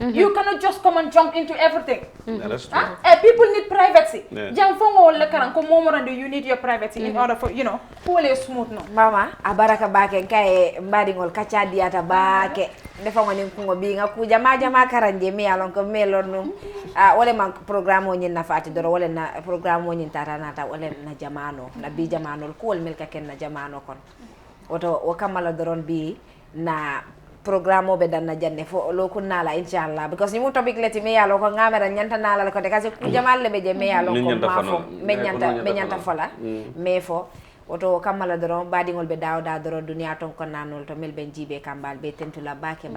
you cannot just come and jump into everything. That's true. People need privacy. You need your privacy in order for, you know, fully smooth. No. Mama, abaraka bake nkae mbadi ngol kacha diata bake. Defa ngoni kungo binga kuja maja karanje mi alon ko melon wala man programme o nyin na fati doro wala na programme o nyin taranata wala na jamano na bi jamano ko wol melka ken na jamano kon oto o kamala doron bi na programme o be dan na janne fo lo kunala inshallah because ni mu topic leti me yalo ko ngamera nyanta nala ko de kasi ku jamal le be je me yalo ko ma fo me nyanta fola me fo oto kamala doron badingol be dawda doron duniya ton ko nanol to mel ben jibe kambal be tentula bake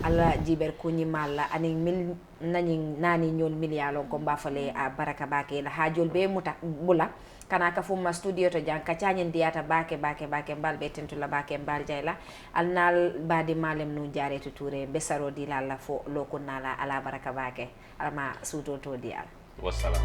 alla jiber kunyi malla ani mil nani nyol milialo ko mbafale a baraka bake la hajol be muta bula kana ka fumma studio to jang ka canyen diata bake mbal be tentula bake mbal jayla alnal badi malem nu jare to toure be saro di lalla fo loko nala ala baraka bake alma suto to dial wassalam